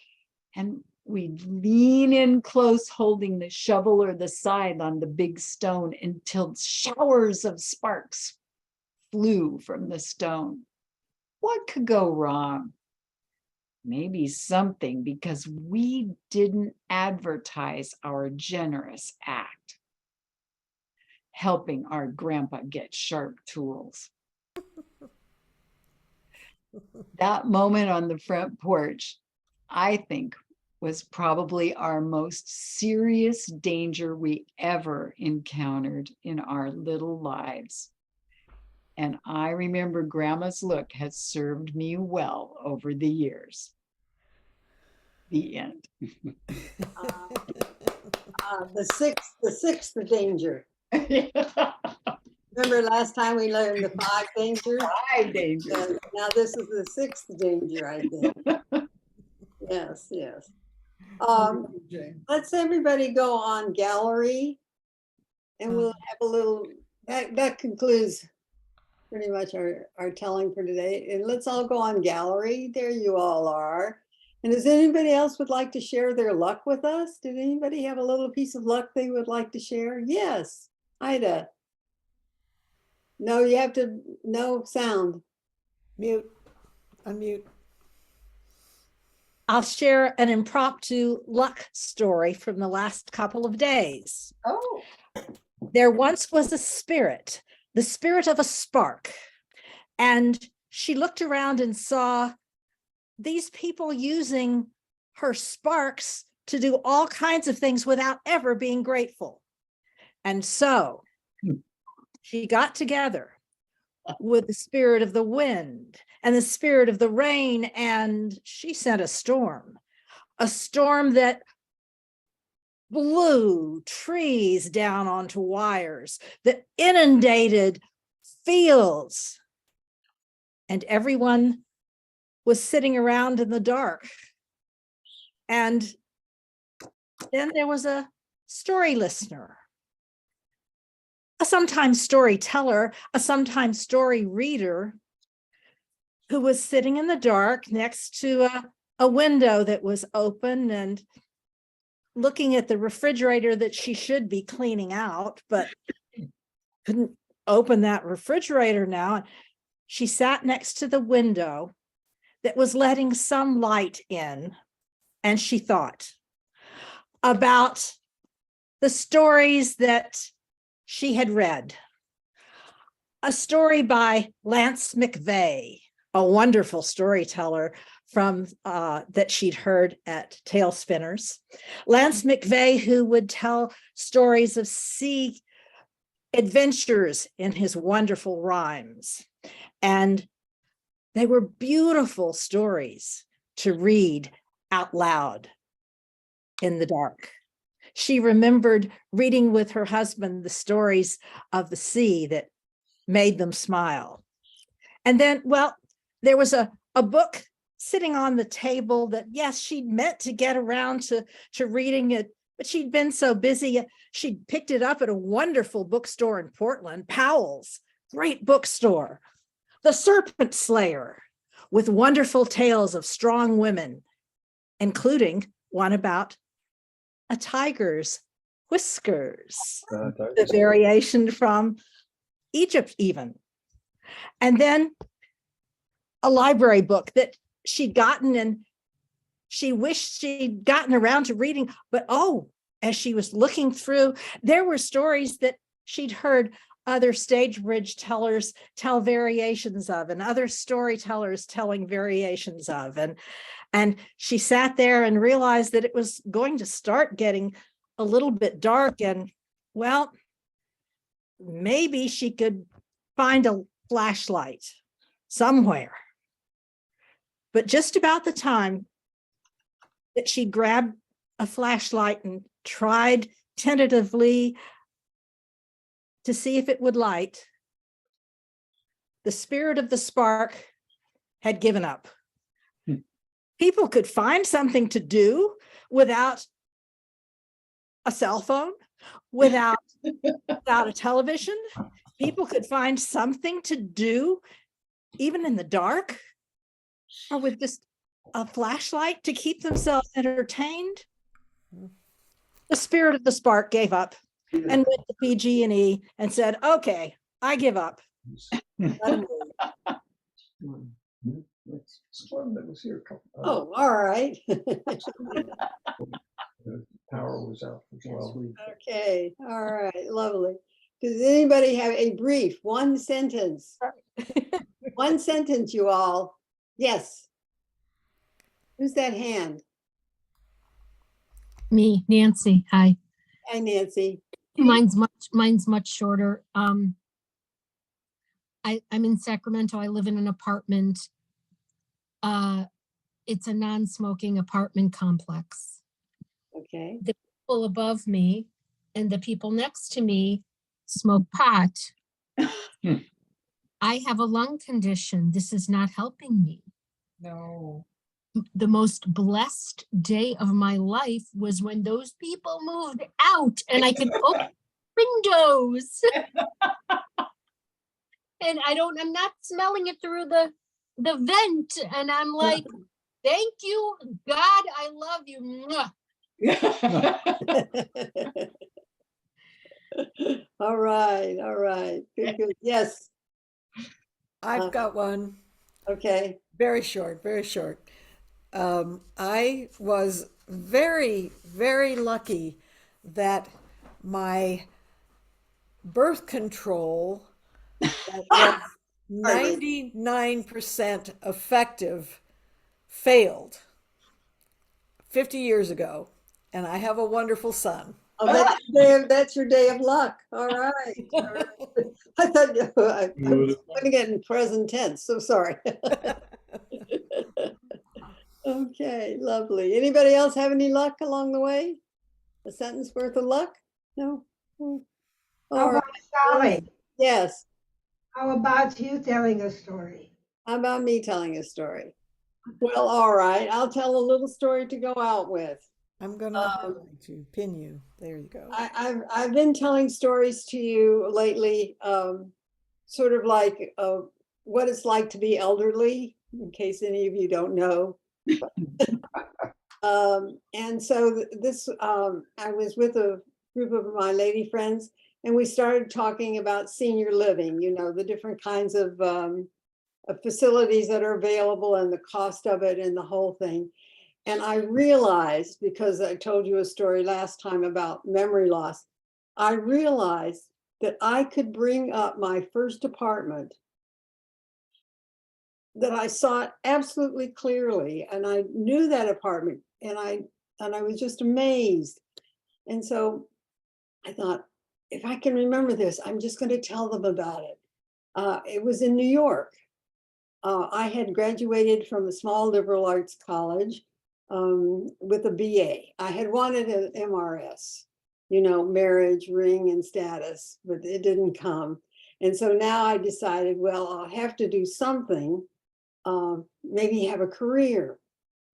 and we'd lean in close, holding the shovel or the scythe on the big stone until showers of sparks flew from the stone. What could go wrong? Maybe something, because we didn't advertise our generous act, helping our grandpa get sharp tools. That moment on the front porch, I think, was probably our most serious danger we ever encountered in our little lives. And I remember Grandma's look has served me well over the years. The end. The sixth danger. Remember last time we learned the 5 dangers? 5 dangers. Now this is the 6th danger, I think. Yes. Let's everybody go on gallery, and we'll have a little. That concludes pretty much our telling for today. And let's all go on gallery. There you all are. And does anybody else would like to share their luck with us? Did anybody have a little piece of luck they would like to share? Yes, Ida. No, you have to, no sound. Mute, unmute. I'll share an impromptu luck story from the last couple of days. Oh. There once was a spirit, the spirit of a spark. And she looked around and saw these people using her sparks to do all kinds of things without ever being grateful. And so she got together with the spirit of the wind and the spirit of the rain, and she sent a storm that blew trees down onto wires, that inundated fields. And everyone was sitting around in the dark. And then there was a story listener, a sometimes storyteller, a sometimes story reader, who was sitting in the dark next to a window that was open and looking at the refrigerator that she should be cleaning out, but couldn't open that refrigerator now. She sat next to the window that was letting some light in, and she thought about the stories that she had read. A story by Lance McVeigh, a wonderful storyteller from that she'd heard at Tale Spinners. Lance McVeigh, who would tell stories of sea adventures in his wonderful rhymes. And they were beautiful stories to read out loud in the dark. She remembered reading with her husband the stories of the sea that made them smile. And then, well, there was a book sitting on the table that, yes, she'd meant to get around to reading it, but she'd been so busy. She'd picked it up at a wonderful bookstore in Portland, Powell's, great bookstore, The Serpent Slayer, with wonderful tales of strong women, including one about a tiger's whiskers, the variation from Egypt even. And then a library book that she'd gotten and she wished she'd gotten around to reading, but as she was looking through, there were stories that she'd heard other stage bridge tellers tell variations of, and other storytellers telling variations of. And she sat there and realized that it was going to start getting a little bit dark, and well, maybe she could find a flashlight somewhere. But just about the time that she grabbed a flashlight and tried tentatively to see if it would light, the spirit of the spark had given up. People could find something to do without a cell phone, without a television. People could find something to do even in the dark, or with just a flashlight to keep themselves entertained. The spirit of the spark gave up and went to PG&E and said, okay, I give up. Oh, all right. The power was out for 12 weeks. Okay, all right, lovely. Does anybody have a brief, one sentence? One sentence, you all. Yes. Who's that hand? Me, Nancy. Hi. Hi, Nancy. Mine's much shorter. I'm in Sacramento. I live in an apartment. It's a non-smoking apartment complex. Okay. The people above me and the people next to me smoke pot. I have a lung condition. This is not helping me. No. The most blessed day of my life was when those people moved out and I could open windows. And I'm not smelling it through the vent. And I'm like, thank you, God, I love you. Mwah. All right, all right. Good, good. Yes. I've got one. Okay. Very short, very short. I was very, very lucky that my birth control that was 99% effective failed 50 years ago, and I have a wonderful son. Oh, that's your day of luck. All right. All right. I thought I'm putting it in present tense, so sorry. Okay, lovely. Anybody else have any luck along the way? A sentence worth of luck? No? Oh, How all right. about Sally? Yes. How about you telling a story? How about me telling a story? Well, all right. I'll tell a little story to go out with. I'm gonna highlight you, pin you. There you go. I've been telling stories to you lately, sort of like what it's like to be elderly, in case any of you don't know. And so this, I was with a group of my lady friends, and we started talking about senior living, you know, the different kinds of facilities that are available and the cost of it and the whole thing. And I realized, because I told you a story last time about memory loss, I realized that I could bring up my first apartment that I saw it absolutely clearly, and I knew that apartment, and I was just amazed. And so I thought, if I can remember this, I'm just going to tell them about it. It was in New York. I had graduated from a small liberal arts college with a BA. I had wanted an MRS, you know, marriage, ring, and status, but it didn't come. And so now I decided, well, I'll have to do something, maybe have a career.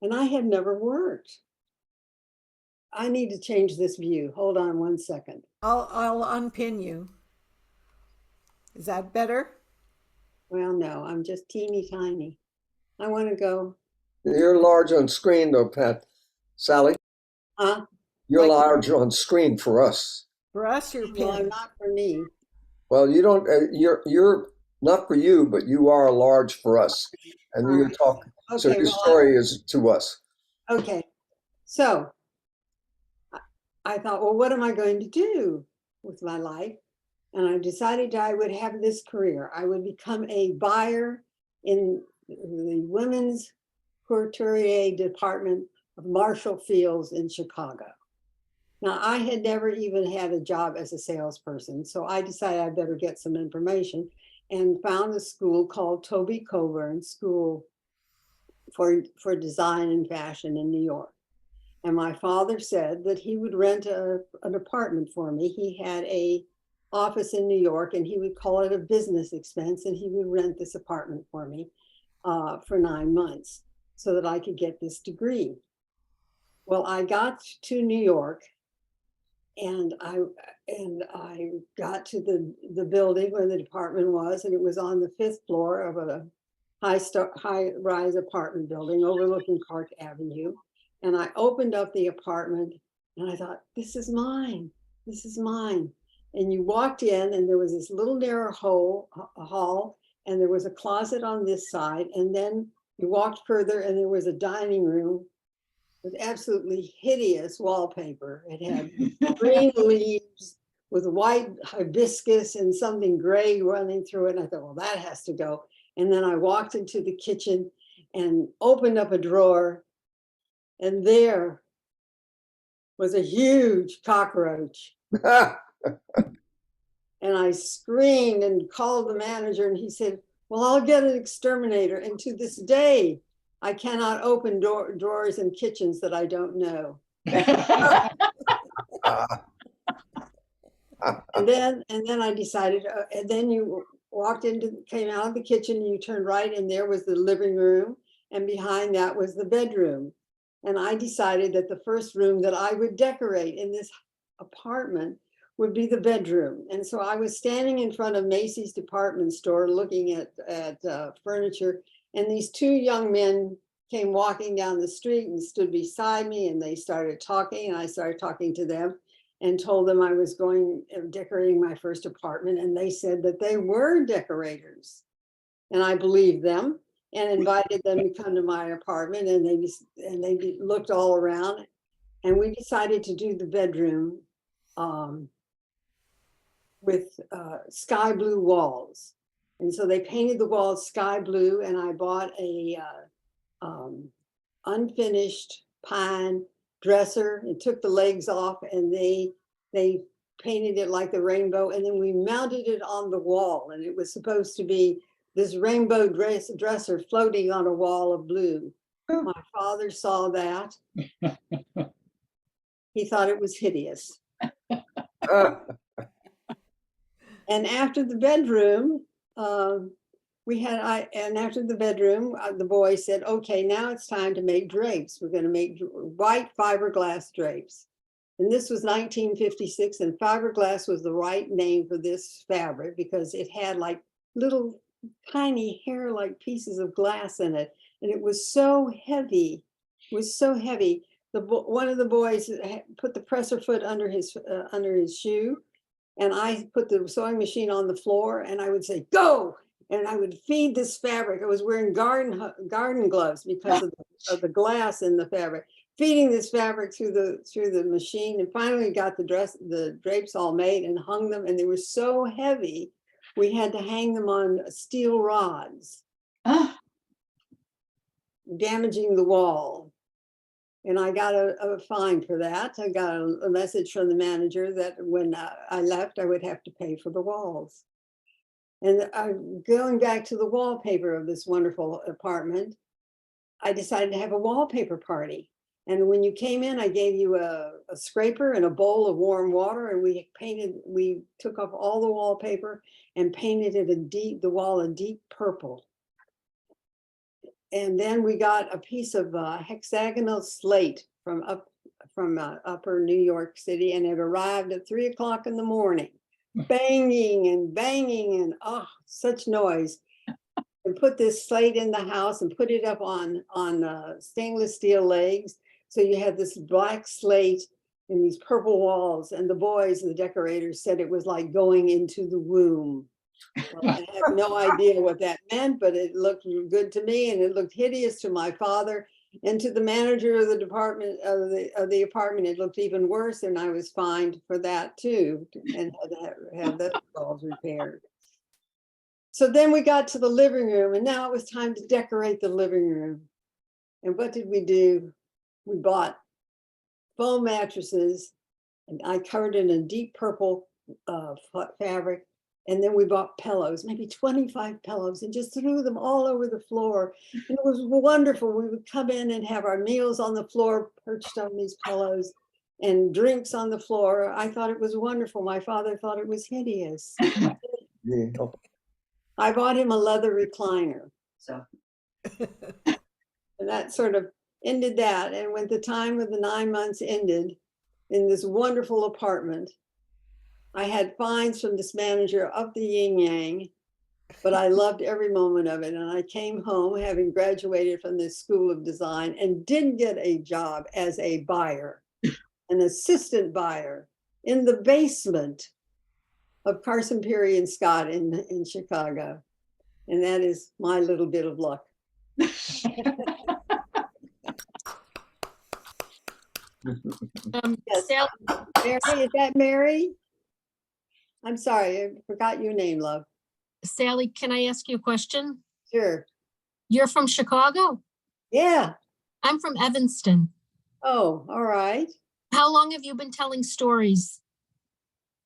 And I had never worked. I need to change this view. Hold on one second. I'll unpin you. Is that better? Well, no, I'm just teeny tiny. I want to go. You're large on screen though, Pat. Sally, Huh? you're Like- large on screen for us. For us, you're Well, I'm pinned. not for me. Well, you don't, you're not for you, but you are large for us. And All you're right. talking, so Okay, your well, story is to us. okay. So I thought, well, what am I going to do with my life? And I decided I would have this career. I would become a buyer in the women's couturier department of Marshall Fields in Chicago. Now, I had never even had a job as a salesperson, so I decided I better get some information and found a school called Toby Coburn School for Design and Fashion in New York. And my father said that he would rent an apartment for me. He had a office in New York, and he would call it a business expense, and he would rent this apartment for me for 9 months so that I could get this degree. Well, I got to New York, and I got to the building where the department was, and it was on the 5th floor of a high-rise apartment building overlooking Park Avenue. And I opened up the apartment, and I thought, this is mine. This is mine. And you walked in, and there was this little narrow hall, and there was a closet on this side. And then you walked further, and there was a dining room with absolutely hideous wallpaper. It had green leaves with white hibiscus and something gray running through it. And I thought, well, that has to go. And then I walked into the kitchen and opened up a drawer, and there was a huge cockroach. And I screamed and called the manager, and he said, well, I'll get an exterminator. And to this day, I cannot open drawers in kitchens that I don't know. And then I decided, and then you came out of the kitchen, and you turned right, and there was the living room, and behind that was the bedroom. And I decided that the first room that I would decorate in this apartment would be the bedroom. And so I was standing in front of Macy's department store looking at furniture, and these 2 young men came walking down the street and stood beside me, and they started talking, and I started talking to them and told them I was decorating my first apartment, and they said that they were decorators. And I believed them and invited them to come to my apartment, and they looked all around, and we decided to do the bedroom with sky blue walls. And so they painted the walls sky blue, and I bought a unfinished pine dresser and took the legs off, and they painted it like the rainbow, and then we mounted it on the wall, and it was supposed to be this rainbow dresser floating on a wall of blue. My father saw that He thought it was hideous. And after the bedroom, after the bedroom, the boy said, okay, now it's time to make drapes. We're going to make white fiberglass drapes. And this was 1956, and fiberglass was the right name for this fabric because it had like little tiny hair-like pieces of glass in it. And it was so heavy, One of the boys put the presser foot under his shoe, and I put the sewing machine on the floor, and I would say, go! And I would feed this fabric. I was wearing garden gloves because of the glass in the fabric, feeding this fabric through the machine, and finally got the drapes all made and hung them. And they were so heavy, we had to hang them on steel rods, damaging the wall. And I got a fine for that. I got a message from the manager that when I left, I would have to pay for the walls. And going back to the wallpaper of this wonderful apartment, I decided to have a wallpaper party. And when you came in, I gave you a scraper and a bowl of warm water, and we took off all the wallpaper and painted it the wall a deep purple. And then we got a piece of hexagonal slate from upper New York City, and it arrived at 3 o'clock in the morning, banging and oh, such noise. And put this slate in the house and put it up on stainless steel legs. So you had this black slate and these purple walls, and the boys, the decorators, said it was like going into the womb. Well, I have no idea what that meant, but it looked good to me, and it looked hideous to my father, and to the manager of the department of the apartment. It looked even worse, and I was fined for that too, and had to have those walls repaired. So then we got to the living room, and now it was time to decorate the living room. And what did we do? We bought foam mattresses, and I covered it in deep purple fabric. And then we bought pillows, maybe 25 pillows, and just threw them all over the floor. And it was wonderful. We would come in and have our meals on the floor, perched on these pillows, and drinks on the floor. I thought it was wonderful. My father thought it was hideous. Yeah. I bought him a leather recliner. So And that sort of ended that. And when the time of the 9 months ended in this wonderful apartment, I had fines from this manager of the yin yang, but I loved every moment of it. And I came home having graduated from this school of design and did get a job as a buyer, an assistant buyer in the basement of Carson, Peary and Scott in Chicago. And that is my little bit of luck. Yes. Sally, Mary, is that Mary? I'm sorry, I forgot your name, love. Sally, can I ask you a question? Sure. You're from Chicago? Yeah. I'm from Evanston. Oh, all right. How long have you been telling stories?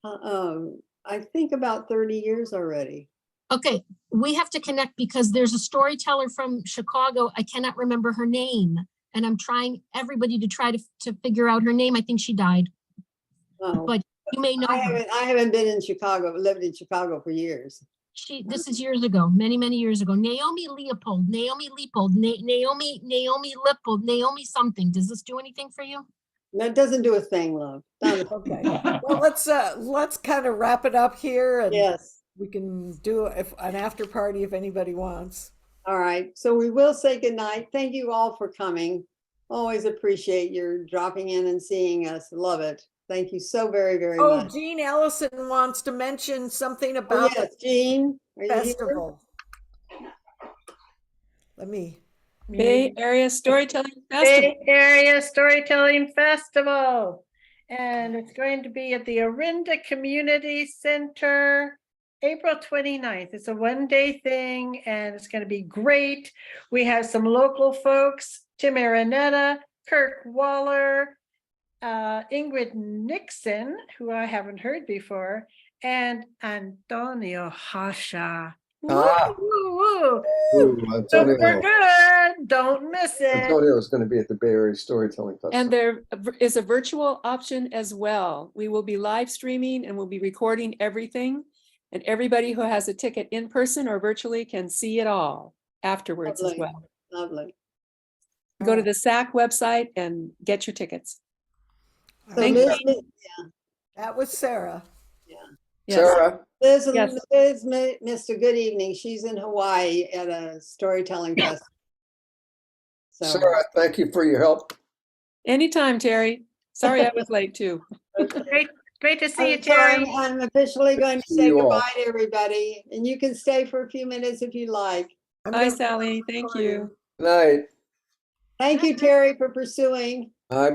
I think about 30 years already. Okay, we have to connect because there's a storyteller from Chicago. I cannot remember her name, and I'm trying everybody to try to figure out her name. I think she died, Oh, but you may know her. I haven't been in Chicago, lived in Chicago for years. This is years ago, many, many years ago. Naomi Leopold, Naomi Lippold, Naomi something. Does this do anything for you? No, it doesn't do a thing, love. Okay. Well, let's kind of wrap it up here, and Yes. we can do an after party if anybody wants. All right. So we will say goodnight. Thank you all for coming. Always appreciate your dropping in and seeing us. Love it. Thank you so very, very much. Jean Ellison wants to mention something Oh, about yes, Jean, are the you here? festival. Let me. Bay Area Storytelling Festival. Bay Area Storytelling Festival. And it's going to be at the Orinda Community Center, April 29th. It's a one-day thing, and it's going to be great. We have some local folks, Tim Araneta, Kirk Waller, Ingrid Nixon, who I haven't heard before, and Antonio Hasha. Ah. Woo, woo. Ooh, So we're Antonio. good. Don't miss it. Antonio is going to be at the Bay Area Storytelling Festival. And there is a virtual option as well. We will be live streaming and we'll be recording everything. And everybody who has a ticket in person or virtually can see it all afterwards as Lovely. well. Lovely. Go to the SAC website and get your tickets. So Thank Liz, you. That was Sarah. Yes. Sarah, Liz, Yes. Liz missed a good evening. She's in Hawaii at a storytelling festival. So, Sarah, thank you for your help. Anytime, Terry. Sorry I was late too. okay. Great to see you, So Terry. I'm officially going to See say you all. goodbye to everybody, and you can stay for a few minutes if you like. I'm Bye, gonna- Sally. Thank you. Good night. Thank you, Terry, for pursuing. I'm